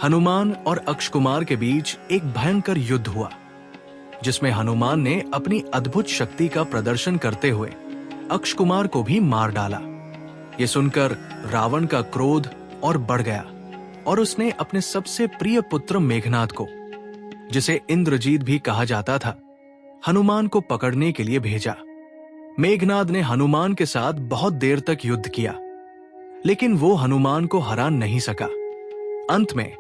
हनुमान और अक्षकुमार के बीच एक भयंकर युद्ध हुआ, जिसमें हनुमान ने अपनी अद्भुत शक्ति का प्रदर्शन करते हुए अक्षकुमार को भी मार डाला। ये सुनकर रावण का क्रोध और बढ़ गया और उसने अपने सबसे प्रिय पुत्र मेघनाद को, जिसे इंद्रजीत भी कहा जाता था, हनुमान को पकड़ने के लिए भेजा। मेघनाद ने हनुमान के साथ बहुत देर तक युद्ध किया, लेकिन वो हनुमान को हरा नहीं सका। अंत में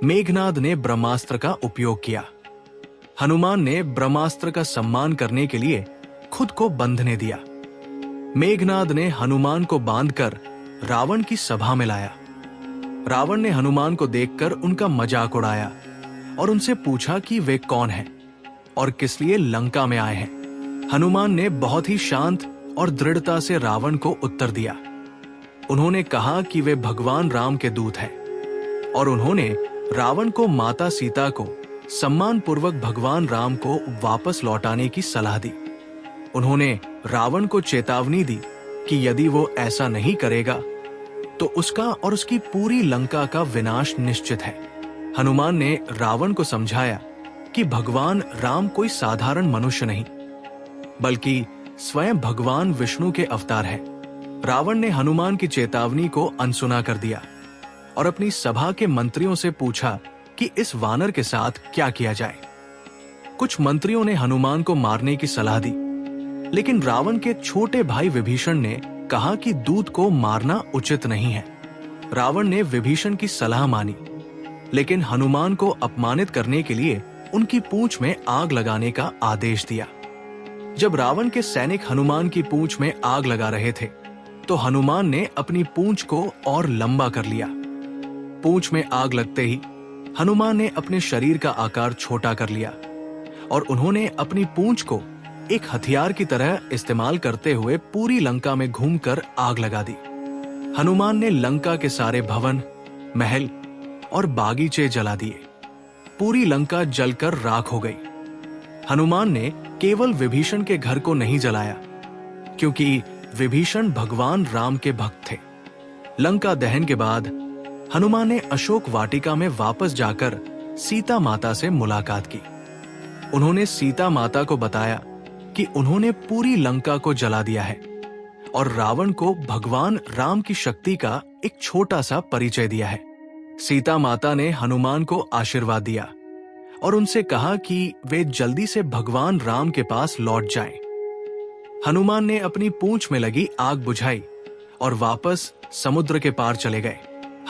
मेघनाद ने ब्रह्मास्त्र का उपयोग किया। हनुमान ने ब्रह्मास्त्र का सम्मान करने के लिए खुद को बंधने दिया। मेघनाद ने हनुमान को बांधकर रावण की सभा में लाया। रावण ने हनुमान को देखकर उनका मजाक उड़ाया और उनसे पूछा कि वे कौन हैं और किस लिए लंका में आए हैं। हनुमान ने बहुत ही शांत और दृढ़ता से रावण को उत्तर दिया। उन्होंने कहा कि वे भगवान राम के दूत हैं और उन्होंने रावण को माता सीता को सम्मान पूर्वक भगवान राम को वापस लौटाने की सलाह दी। उन्होंने रावण को चेतावनी दी कि यदि वो ऐसा नहीं करेगा तो उसका और उसकी पूरी लंका का विनाश निश्चित है। हनुमान ने रावण को समझाया कि भगवान राम कोई साधारण मनुष्य नहीं, बल्कि स्वयं भगवान विष्णु के अवतार है। रावण ने हनुमान की चेतावनी को अनसुना कर दिया और अपनी सभा के मंत्रियों से पूछा कि इस वानर के साथ क्या किया जाए। कुछ मंत्रियों ने हनुमान को मारने की सलाह दी, लेकिन रावण के छोटे भाई विभीषण ने कहा कि दूत को मारना उचित नहीं है। रावण ने विभीषण की सलाह मानी, लेकिन हनुमान को अपमानित करने के लिए उनकी पूंछ में आग लगाने का आदेश दिया। जब रावण के सैनिक हनुमान की पूंछ में आग लगा रहे थे, तो हनुमान ने अपनी पूंछ को और लंबा कर लिया। पूंछ में आग लगते ही हनुमान ने अपने शरीर का आकार छोटा कर लिया और उन्होंने अपनी पूंछ को एक हथियार की तरह इस्तेमाल करते हुए पूरी लंका में घूमकर आग लगा दी। हनुमान ने लंका के सारे भवन, महल और बागीचे जला दिए। पूरी लंका जलकर राख हो गई। हनुमान ने केवल विभीषण के घर को नहीं जलाया, क्योंकि विभीषण भगवान राम के भक्त थे। लंका दहन के बाद हनुमान ने अशोक वाटिका में वापस जाकर सीता माता से मुलाकात की। उन्होंने सीता माता को बताया कि उन्होंने पूरी लंका को जला दिया है और रावण को भगवान राम की शक्ति का एक छोटा सा परिचय दिया है। सीता माता ने हनुमान को आशीर्वाद दिया और उनसे कहा कि वे जल्दी से भगवान राम के पास लौट जाएं। हनुमान ने अपनी पूंछ में लगी आग बुझाई और वापस समुद्र के पार चले गए।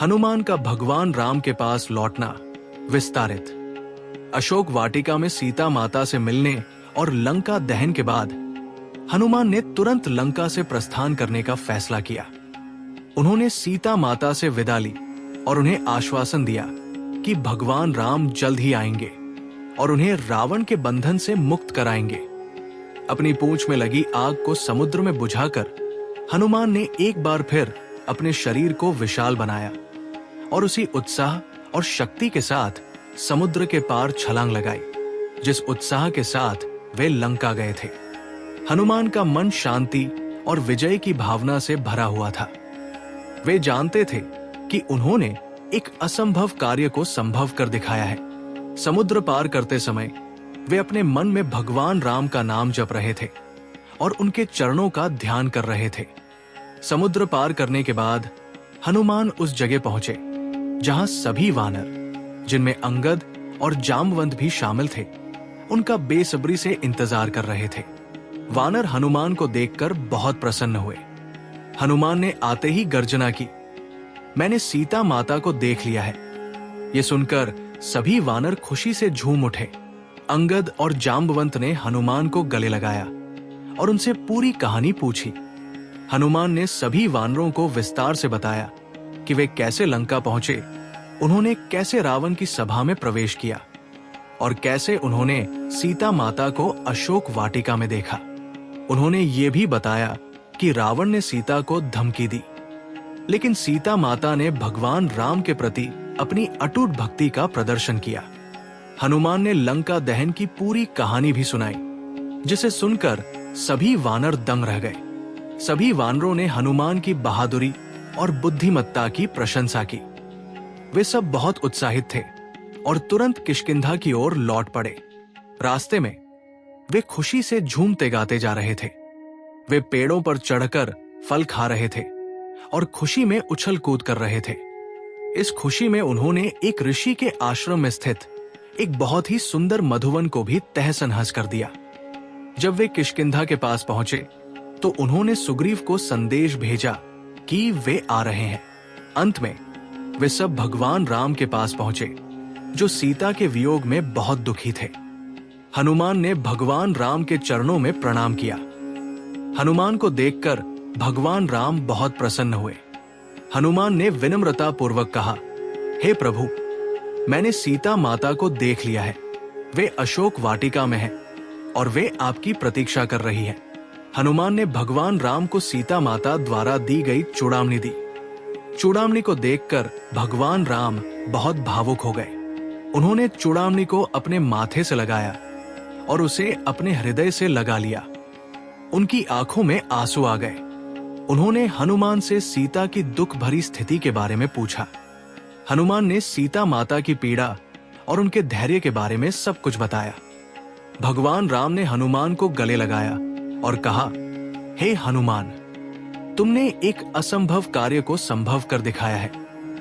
हनुमान का भगवान राम के पास लौटना विस्तारित। अशोक वाटिका में सीता माता से मिलने और लंका दहन के बाद हनुमान ने तुरंत लंका से प्रस्थान करने का फैसला किया। उन्होंने सीता माता से विदा ली और उन्हें आश्वासन दिया कि भगवान राम जल्द ही आएंगे और उन्हें रावण के बंधन से मुक्त कराएंगे। अपनी पूंछ में लगी आग को समुद्र में बुझाकर हनुमान ने एक बार फिर अपने शरीर को विशाल बनाया और उसी उत्साह और शक्ति के साथ समुद्र के पार छलांग लगाई, जिस उत्साह के साथ वे लंका गए थे। हनुमान का मन शांति और विजय की भावना से भरा हुआ था। वे जानते थे कि उन्होंने एक असंभव कार्य को संभव कर दिखाया है। समुद्र पार करते समय वे अपने मन में भगवान राम का नाम जप रहे थे और उनके चरणों का ध्यान कर रहे थे। समुद्र पार करने के बाद हनुमान उस जगह पहुंचे जहां सभी वानर, जिनमें अंगद और जामवंत भी शामिल थे, उनका बेसब्री से इंतजार कर रहे थे। वानर हनुमान को देखकर बहुत प्रसन्न हुए हनुमान ने आते ही गर्जना की, मैंने सीता माता को देख लिया है। ये सुनकर सभी वानर खुशी से झूम उठे। अंगद और जाम्बवंत ने हनुमान को गले लगाया और उनसे पूरी कहानी पूछी। हनुमान ने सभी वानरों को विस्तार से बताया कि वे कैसे लंका पहुंचे, उन्होंने कैसे रावण की सभा में प्रवेश किया और कैसे उन्होंने सीता माता को अशोक वाटिका में देखा। उन्होंने ये भी बताया कि रावण ने सीता को धमकी दी, लेकिन सीता माता ने भगवान राम के प्रति अपनी अटूट भक्ति का प्रदर्शन किया। हनुमान ने लंका दहन की पूरी कहानी भी सुनाई, जिसे सुनकर सभी वानर दंग रह गए। सभी वानरों ने हनुमान की बहादुरी और बुद्धिमत्ता की प्रशंसा की। वे सब बहुत उत्साहित थे और तुरंत किष्किंधा की ओर लौट पड़े। रास्ते में वे खुशी से झूमते गाते जा रहे थे। वे पेड़ों पर चढ़कर फल खा रहे थे और खुशी में उछल कूद कर रहे थे। इस खुशी में उन्होंने एक ऋषि के आश्रम में स्थित एक बहुत ही सुंदर मधुवन को भी तहस नहस कर दिया। जब वे किष्किंधा के पास पहुंचे तो उन्होंने सुग्रीव को संदेश भेजा कि वे आ रहे हैं। अंत में वे सब भगवान राम के पास पहुंचे, जो सीता के वियोग में बहुत दुखी थे। हनुमान ने भगवान राम के चरणों में प्रणाम किया। हनुमान को देखकर भगवान राम बहुत प्रसन्न हुए। हनुमान ने विनम्रता पूर्वक कहा, हे प्रभु, मैंने सीता माता को देख लिया है। वे अशोक वाटिका में हैं और वे आपकी प्रतीक्षा कर रही है। हनुमान ने भगवान राम को सीता माता द्वारा दी गई चूड़ामणि दी। चूड़ामणि को देखकर भगवान राम बहुत भावुक हो गए। उन्होंने चूड़ामणि को अपने माथे से लगाया और उसे अपने हृदय से लगा लिया। उनकी आंखों में आंसू आ गए। उन्होंने हनुमान से सीता की दुख भरी स्थिति के बारे में पूछा। हनुमान ने सीता माता की पीड़ा और उनके धैर्य के बारे में सब कुछ बताया। भगवान राम ने हनुमान को गले लगाया और कहा, हे हनुमान, तुमने एक असंभव कार्य को संभव कर दिखाया है।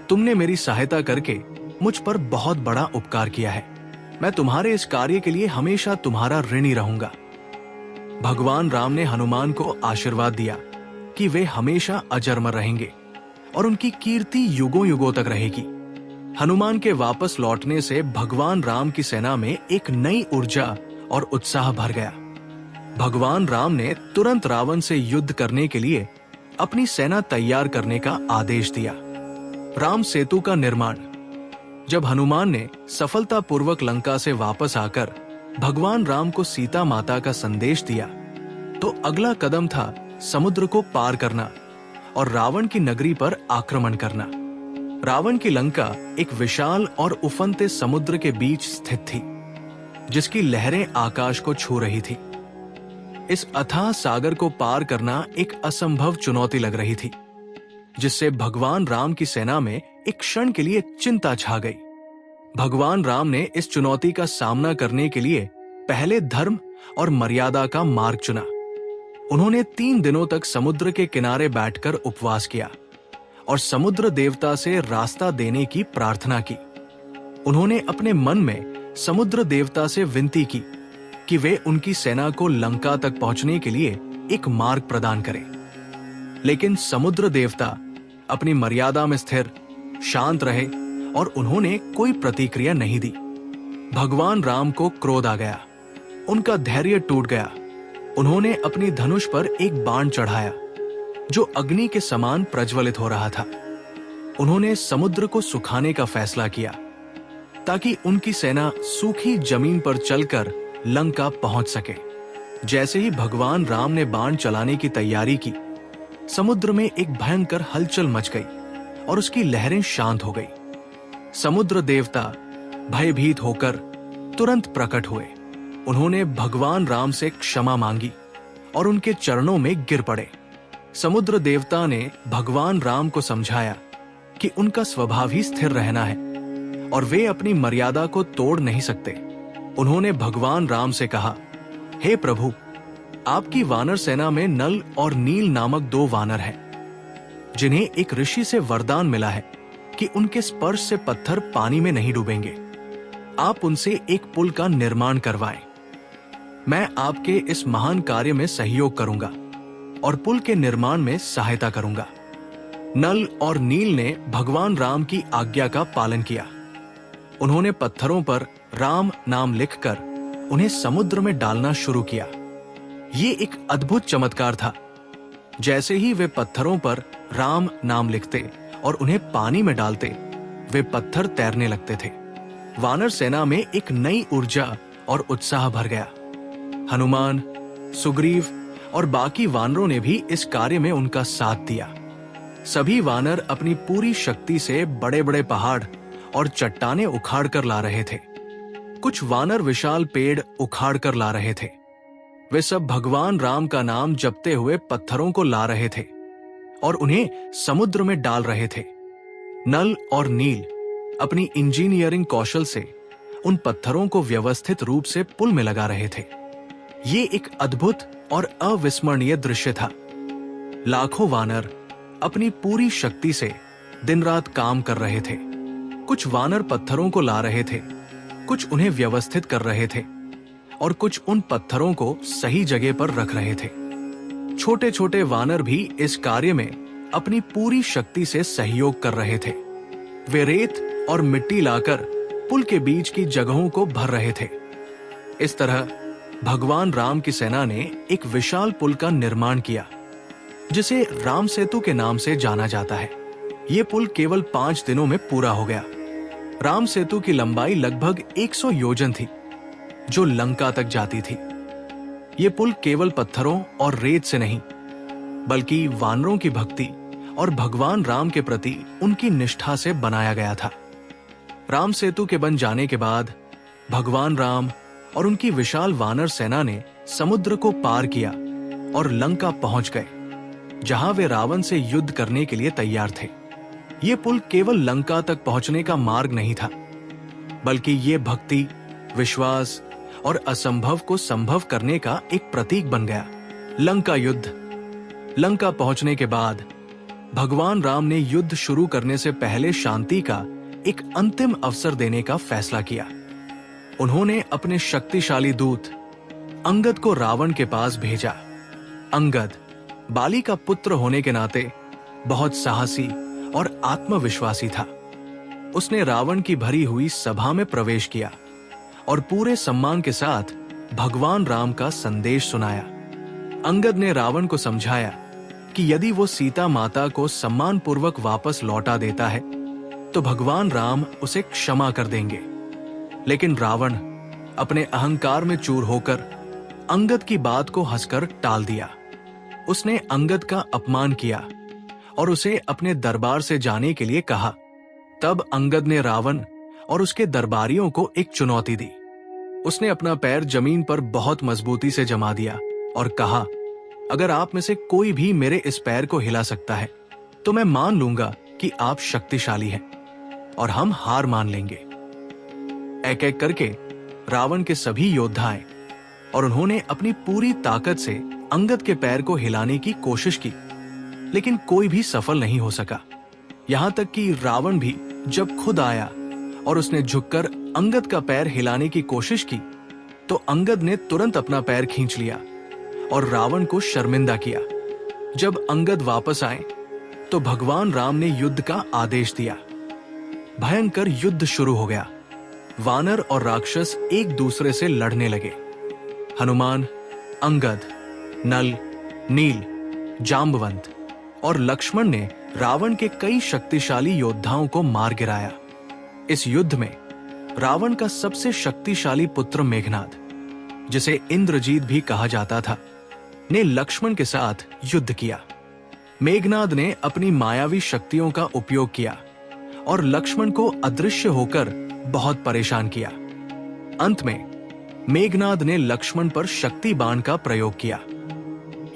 तुमने मेरी सहायता करके मुझ पर बहुत बड़ा उपकार किया है। मैं तुम्हारे इस कार्य के लिए हमेशा तुम्हारा ऋणी रहूंगा। भगवान राम ने हनुमान को आशीर्वाद दिया कि वे हमेशा अजरमर रहेंगे और उनकी कीर्ति युगों युगों तक रहेगी। हनुमान के वापस लौटने से भगवान राम की सेना में एक नई ऊर्जा और उत्साह भर गया। भगवान राम ने तुरंत रावण से युद्ध करने के लिए अपनी सेना तैयार करने का आदेश दिया। राम सेतु का निर्माण। जब हनुमान ने सफलतापूर्वक लंका से वापस आकर भगवान राम को सीता माता का संदेश दिया, तो अगला कदम था समुद्र को पार करना और रावण की नगरी पर आक्रमण करना। रावण की लंका एक विशाल और उफनते समुद्र के बीच स्थित थी, जिसकी लहरें आकाश को छू रही थी। इस अथाह सागर को पार करना एक असंभव चुनौती लग रही थी, जिससे भगवान राम की सेना में एक क्षण के लिए चिंता छा गई। भगवान राम ने इस चुनौती का सामना करने के लिए पहले धर्म और मर्यादा का मार्ग चुना। उन्होंने 3 दिनों तक समुद्र के किनारे बैठकर उपवास किया और समुद्र देवता से रास्ता देने की प्रार्थना की। उन्होंने अपने मन में समुद्र देवता से विनती की कि वे उनकी सेना को लंका तक पहुंचने के लिए एक मार्ग प्रदान करें। लेकिन समुद्र देवता अपनी मर्यादा में स्थिर, शांत रहे और उन्होंने कोई प्रतिक्रिया नहीं दी। भगवान राम को क्रोध आ गया। उनका धैर्य टूट गया। उन्होंने अपनी धनुष पर एक बाण चढ़ाया, जो अग्नि के समान प्रज्वलित हो रहा था। उन्होंने समुद्र को सुखाने का फैसला किया, ताकि उनकी सेना सूखी जमीन पर चलकर लंका पहुंच सके। जैसे ही भगवान राम ने बाण चलाने की तैयारी की, समुद्र में एक भयंकर हलचल मच गई और उसकी लहरें शांत हो गई। समुद्र देवता भयभीत होकर तुरंत प्रकट हुए। उन्होंने भगवान राम से क्षमा मांगी और उनके चरणों में गिर पड़े। समुद्र देवता ने भगवान राम को समझाया कि उनका स्वभाव ही स्थिर रहना है और वे अपनी मर्यादा को तोड़ नहीं सकते। उन्होंने भगवान राम से कहा, हे प्रभु, आपकी वानर सेना में नल और नील नामक 2 वानर हैं, जिन्हें एक ऋषि से वरदान मिला है कि उनके स्पर्श से पत्थर पानी में नहीं डूबेंगे। आप उनसे एक पुल का निर्माण करवाएं। मैं आपके इस महान कार्य में सहयोग करूंगा और पुल के निर्माण में सहायता करूंगा। नल और नील ने भगवान राम की आज्ञा का पालन किया। उन्होंने पत्थरों पर राम नाम लिखकर उन्हें समुद्र में डालना शुरू किया। ये एक अद्भुत चमत्कार था। जैसे ही वे पत्थरों पर राम नाम लिखते और उन्हें पानी में डालते, वे पत्थर तैरने लगते थे। वानर सेना में एक नई ऊर्जा और उत्साह भर गया। हनुमान, सुग्रीव और बाकी वानरों ने भी इस कार्य में उनका साथ दिया। सभी वानर अपनी पूरी शक्ति से बड़े बड़े पहाड़ और चट्टानें उखाड़ कर ला रहे थे। कुछ वानर विशाल पेड़ उखाड़ कर ला रहे थे। वे सब भगवान राम का नाम जपते हुए पत्थरों को ला रहे थे और उन्हें समुद्र में डाल रहे थे। नल और नील अपनी इंजीनियरिंग कौशल से उन पत्थरों को व्यवस्थित रूप से पुल में लगा रहे थे। ये एक अद्भुत और अविस्मरणीय दृश्य था। लाखों वानर अपनी पूरी शक्ति से दिन रात काम कर रहे थे। कुछ वानर पत्थरों को ला रहे थे, कुछ उन्हें व्यवस्थित कर रहे थे और कुछ उन पत्थरों को सही जगह पर रख रहे थे। छोटे छोटे वानर भी इस कार्य में अपनी पूरी शक्ति से सहयोग कर रहे थे। वे रेत और मिट्टी लाकर पुल के बीच की जगहों को भर रहे थे। इस तरह भगवान राम की सेना ने एक विशाल पुल का निर्माण किया, जिसे राम सेतु के नाम से जाना जाता है। ये पुल केवल 5 दिनों में पूरा हो गया। राम सेतु की लंबाई लगभग 100 योजन थी, जो लंका तक जाती थी। ये पुल केवल पत्थरों और रेत से नहीं, बल्कि वानरों की भक्ति और भगवान राम के प्रति उनकी निष्ठा से बनाया गया था। राम सेतु के बन जाने के बाद भगवान राम और उनकी विशाल वानर सेना ने समुद्र को पार किया और लंका पहुंच गए, जहां वे रावण से युद्ध करने के लिए तैयार थे। ये पुल केवल लंका तक पहुंचने का मार्ग नहीं था, बल्कि ये भक्ति, विश्वास और असंभव को संभव करने का एक प्रतीक बन गया। लंका युद्ध। लंका पहुंचने के बाद भगवान राम ने युद्ध शुरू करने से पहले शांति का एक अंतिम अवसर देने का फैसला किया। उन्होंने अपने शक्तिशाली दूत अंगद को रावण के पास भेजा। अंगद बाली का पुत्र होने के नाते बहुत साहसी और आत्मविश्वासी था। उसने रावण की भरी हुई सभा में प्रवेश किया और पूरे सम्मान के साथ भगवान राम का संदेश सुनाया। अंगद ने रावण को समझाया कि यदि वो सीता माता को सम्मानपूर्वक वापस लौटा देता है, तो भगवान राम उसे क्षमा कर देंगे। लेकिन रावण अपने अहंकार में चूर होकर अंगद की बात को हंसकर टाल दिया। उसने अंगद का अपमान किया और उसे अपने दरबार से जाने के लिए कहा। तब अंगद ने रावण और उसके दरबारियों को एक चुनौती दी। उसने अपना पैर जमीन पर बहुत मजबूती से जमा दिया और कहा, अगर आप में से कोई भी मेरे इस पैर को हिला सकता है, तो मैं मान लूंगा कि आप शक्तिशाली हैं और हम हार मान लेंगे। एक एक करके रावण के सभी योद्धा आए और उन्होंने अपनी पूरी ताकत से अंगद के पैर को हिलाने की कोशिश की, लेकिन कोई भी सफल नहीं हो सका। यहां तक कि रावण भी जब खुद आया और उसने झुककर अंगद का पैर हिलाने की कोशिश की, तो अंगद ने तुरंत अपना पैर खींच लिया और रावण को शर्मिंदा किया। जब अंगद वापस आए, तो भगवान राम ने युद्ध का आदेश दिया। भयंकर युद्ध शुरू हो गया। वानर और राक्षस एक दूसरे से लड़ने लगे। हनुमान, अंगद, नल, नील, जाम्बवंत और लक्ष्मण ने रावण के कई शक्तिशाली योद्धाओं को मार गिराया। इस युद्ध में रावण का सबसे शक्तिशाली पुत्र मेघनाद, जिसे इंद्रजीत भी कहा जाता था, ने लक्ष्मण के साथ युद्ध किया। मेघनाद ने अपनी मायावी शक्तियों का उपयोग किया और लक्ष्मण को अदृश्य होकर बहुत परेशान किया। अंत में मेघनाद ने लक्ष्मण पर शक्ति बाण का प्रयोग किया।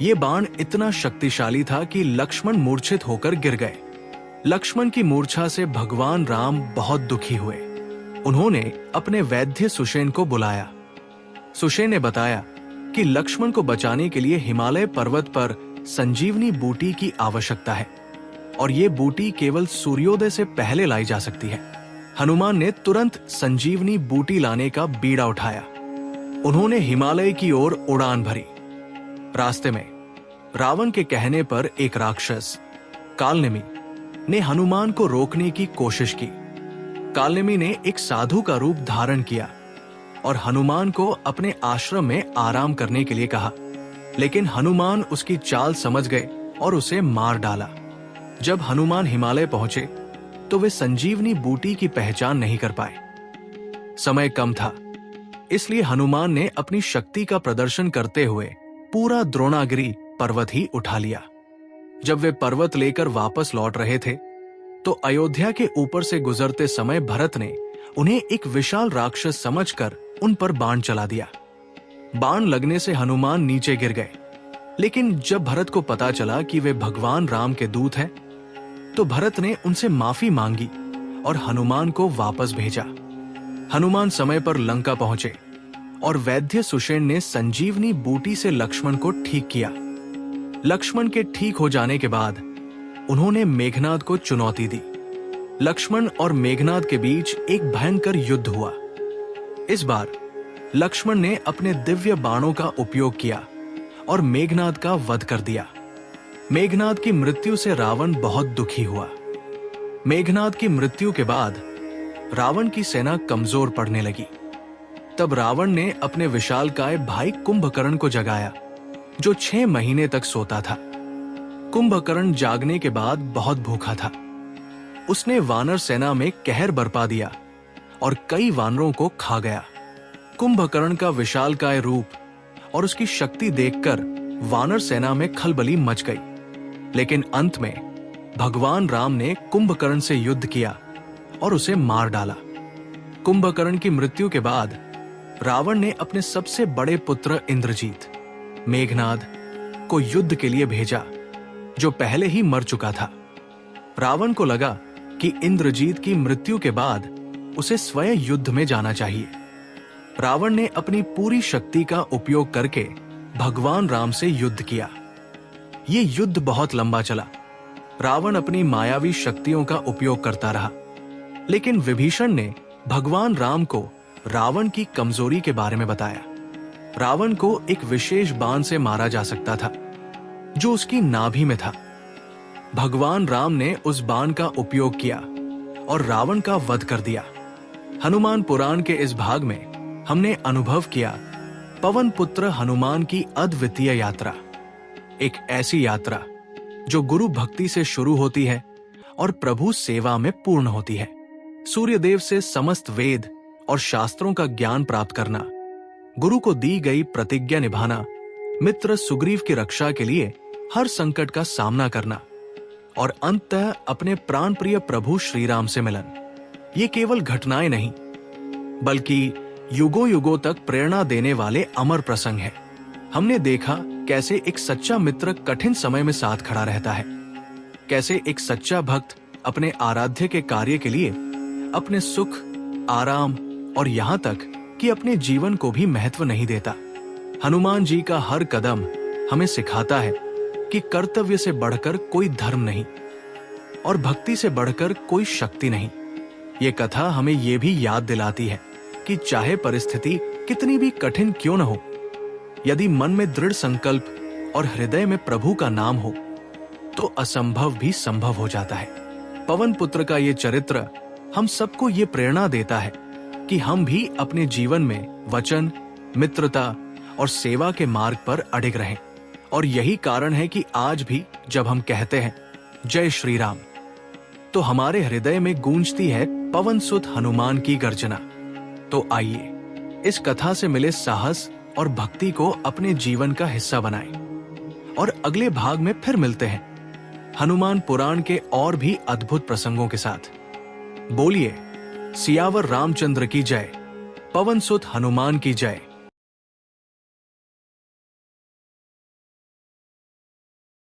यह बाण इतना शक्तिशाली था कि लक्ष्मण मूर्छित होकर गिर गए। लक्ष्मण की मूर्छा से भगवान राम बहुत दुखी हुए। उन्होंने अपने वैद्य सुषेण को बुलाया। सुषेण ने बताया कि लक्ष्मण को बचाने के लिए हिमालय पर्वत पर संजीवनी बूटी की आवश्यकता है और ये बूटी केवल सूर्योदय से पहले लाई जा सकती है। हनुमान ने तुरंत संजीवनी बूटी लाने का बीड़ा उठाया। उन्होंने हिमालय की ओर उड़ान भरी। रास्ते में रावण के कहने पर एक राक्षस कालनेमी ने हनुमान को रोकने की कोशिश की। कालनेमी ने एक साधु का रूप धारण किया और हनुमान को अपने आश्रम में आराम करने के लिए कहा, लेकिन हनुमान उसकी चाल समझ गए और उसे मार डाला। जब हनुमान हिमालय पहुंचे तो वे संजीवनी बूटी की पहचान नहीं कर पाए। समय कम था, इसलिए हनुमान ने अपनी शक्ति का प्रदर्शन करते हुए पूरा द्रोणागिरी पर्वत ही उठा लिया। जब वे पर्वत लेकर वापस लौट रहे थे तो अयोध्या के ऊपर से गुजरते समय भरत ने उन्हें एक विशाल राक्षस समझकर उन पर बाण चला दिया। बाण लगने से हनुमान नीचे गिर गए, लेकिन जब भरत को पता चला कि वे भगवान राम के दूत हैं, तो भरत ने उनसे माफी मांगी और हनुमान को वापस भेजा। हनुमान समय पर लंका पहुंचे और वैद्य सुषेण ने संजीवनी बूटी से लक्ष्मण को ठीक किया। लक्ष्मण के ठीक हो जाने के बाद उन्होंने मेघनाद को चुनौती दी। लक्ष्मण और मेघनाद के बीच एक भयंकर युद्ध हुआ। इस बार लक्ष्मण ने अपने दिव्य बाणों का उपयोग किया और मेघनाद का वध कर दिया। मेघनाद की मृत्यु से रावण बहुत दुखी हुआ। मेघनाद की मृत्यु के बाद रावण की सेना कमजोर पड़ने लगी। तब रावण ने अपने विशालकाय भाई कुंभकर्ण को जगाया, जो 6 महीने तक सोता था। कुंभकर्ण जागने के बाद बहुत भूखा था। उसने वानर सेना में कहर बरपा दिया और कई वानरों को खा गया। कुंभकर्ण का विशालकाय रूप और उसकी शक्ति देखकर वानर सेना में खलबली मच गई, लेकिन अंत में भगवान राम ने कुंभकर्ण से युद्ध किया और उसे मार डाला। कुंभकर्ण की मृत्यु के बाद रावण ने अपने सबसे बड़े पुत्र इंद्रजीत, मेघनाद को युद्ध के लिए भेजा, जो पहले ही मर चुका था। रावण को लगा कि इंद्रजीत की मृत्यु के बाद उसे स्वयं युद्ध में जाना चाहिए। रावण ने अपनी पूरी शक्ति का उपयोग करके भगवान राम से युद्ध किया। ये युद्ध बहुत लंबा चला। रावण अपनी मायावी शक्तियों का उपयोग करता रहा, लेकिन विभीषण ने भगवान राम को रावण की कमजोरी के बारे में बताया। रावण को एक विशेष बाण से मारा जा सकता था, जो उसकी नाभि में था। भगवान राम ने उस बाण का उपयोग किया और रावण का वध कर दिया। हनुमान पुराण के इस भाग में हमने अनुभव किया पवन पुत्र हनुमान की अद्वितीय यात्रा, एक ऐसी यात्रा जो गुरु भक्ति से शुरू होती है और प्रभु सेवा में पूर्ण होती है। सूर्यदेव से समस्त वेद और शास्त्रों का ज्ञान प्राप्त करना, गुरु को दी गई प्रतिज्ञा निभाना, मित्र सुग्रीव की रक्षा के लिए हर संकट का सामना करना और अंततः अपने प्राण प्रिय प्रभु श्री राम से मिलन, ये केवल घटनाएं नहीं बल्कि युगों युगों तक प्रेरणा देने वाले अमर प्रसंग है। हमने देखा कैसे एक सच्चा मित्र कठिन समय में साथ खड़ा रहता है, कैसे एक सच्चा भक्त अपने आराध्य के कार्य के लिए अपने सुख, आराम और यहाँ तक कि अपने जीवन को भी महत्व नहीं देता। हनुमान जी का हर कदम हमें सिखाता है कि कर्तव्य से बढ़कर कोई धर्म नहीं और भक्ति से बढ़कर कोई शक्ति नहीं। ये कथा हमें ये भी याद दिलाती है कि चाहे परिस्थिति कितनी भी कठिन क्यों न हो, यदि मन में दृढ़ संकल्प और हृदय में प्रभु का नाम हो तो असंभव भी संभव हो जाता है। पवन पुत्र का ये चरित्र हम सबको ये प्रेरणा देता है कि हम भी अपने जीवन में वचन, मित्रता और सेवा के मार्ग पर अडिग रहें। और यही कारण है कि आज भी जब हम कहते हैं जय श्री राम, तो हमारे हृदय में गूंजती है पवन सुत हनुमान की गर्जना। तो आइए इस कथा से मिले साहस और भक्ति को अपने जीवन का हिस्सा बनाएं और अगले भाग में फिर मिलते हैं हनुमान पुराण के और भी अद्भुत प्रसंगों के साथ। बोलिए सियावर रामचंद्र की जय, पवन सुत हनुमान की जय।